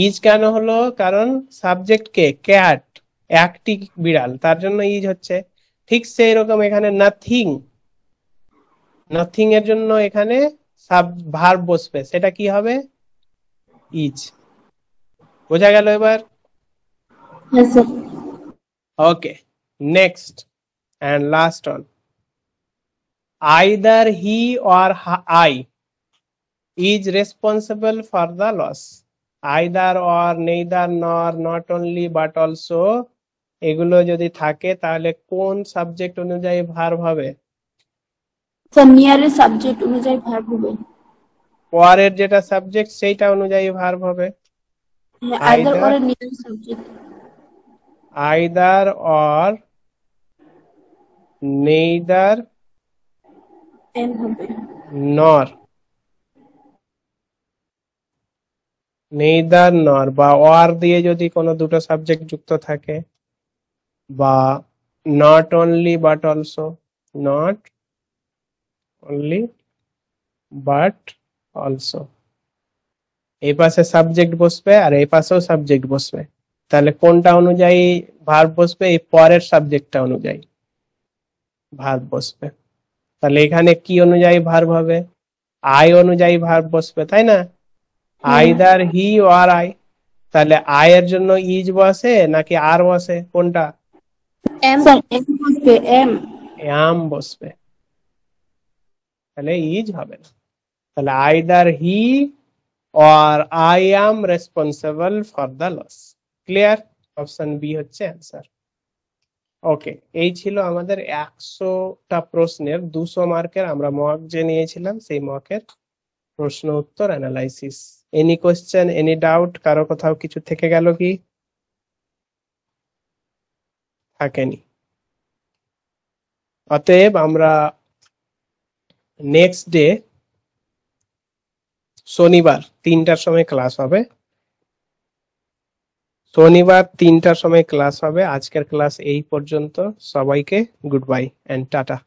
ইজ কেন হলো? কারণ সাবজেক্ট কে? ক্যাট, একটি বিড়াল, তার জন্য ইজ হচ্ছে। ঠিক সেই রকম এখানে নাথিং, নাথিং এর জন্য এখানে ভার্ব বসবে, সেটা কি হবে? ইজ। বোঝা গেল এবার? ওকে, next and last one. Either he or I is responsible for the loss. Either or, neither nor, not only but also, এগুলো যদি থাকে তাহলে কোন সাবজেক্ট অনুযায়ী ভার্ব হবে? নিয়ারের সাবজেক্ট অনুযায়ী ভার্ব হবে। পরের যেটা সাবজেক্ট সেইটা অনুযায়ী ভার্ব হবে। Either or near subject. Either or, neither am হবে। নর, নেইদার নর বা অর দিয়ে যদি কোনো দুটো সাবজেক্ট যুক্ত থাকে, বা not only but also, not only but also, এই পাশে সাবজেক্ট বসবে আর এই পাশেও সাবজেক্ট বসবে, তাহলে কোনটা অনুযায়ী ভার্ব বসবে? এই পরের সাবজেক্টটা অনুযায়ী ভার্ব বসবে। তাহলে এখানে কি অনুযায়ী ভার্ব হবে? আই অনুযায়ী ভার্ব বসবে, তাই না? Either he or I. তাহলে আই এর জন্য ইজ বসে নাকি আর বসে? কোনটা? এম বসবে, অ্যাম বসবে, তাহলে ইজ হবে না। তাহলে either he or I am responsible for the loss. Clear? Option B হচ্ছে অ্যান্সার। ওকে, এই ছিল আমাদের 100টা প্রশ্নের 200 মার্কের আমরা মক যে নিয়েছিলাম, সেই মকের প্রশ্ন উত্তর analysis. Any question, any doubt? কারো কোথাও কিছু থেকে গেল কি? থাকেনি। অতএব আমরা নেক্সট ডে শনিবার 3টার সময় ক্লাস হবে। শনিবার 3টার সময় ক্লাস হবে। আজকের ক্লাস এই পর্যন্ত। সবাইকে গুড বাই এন্ড টাটা।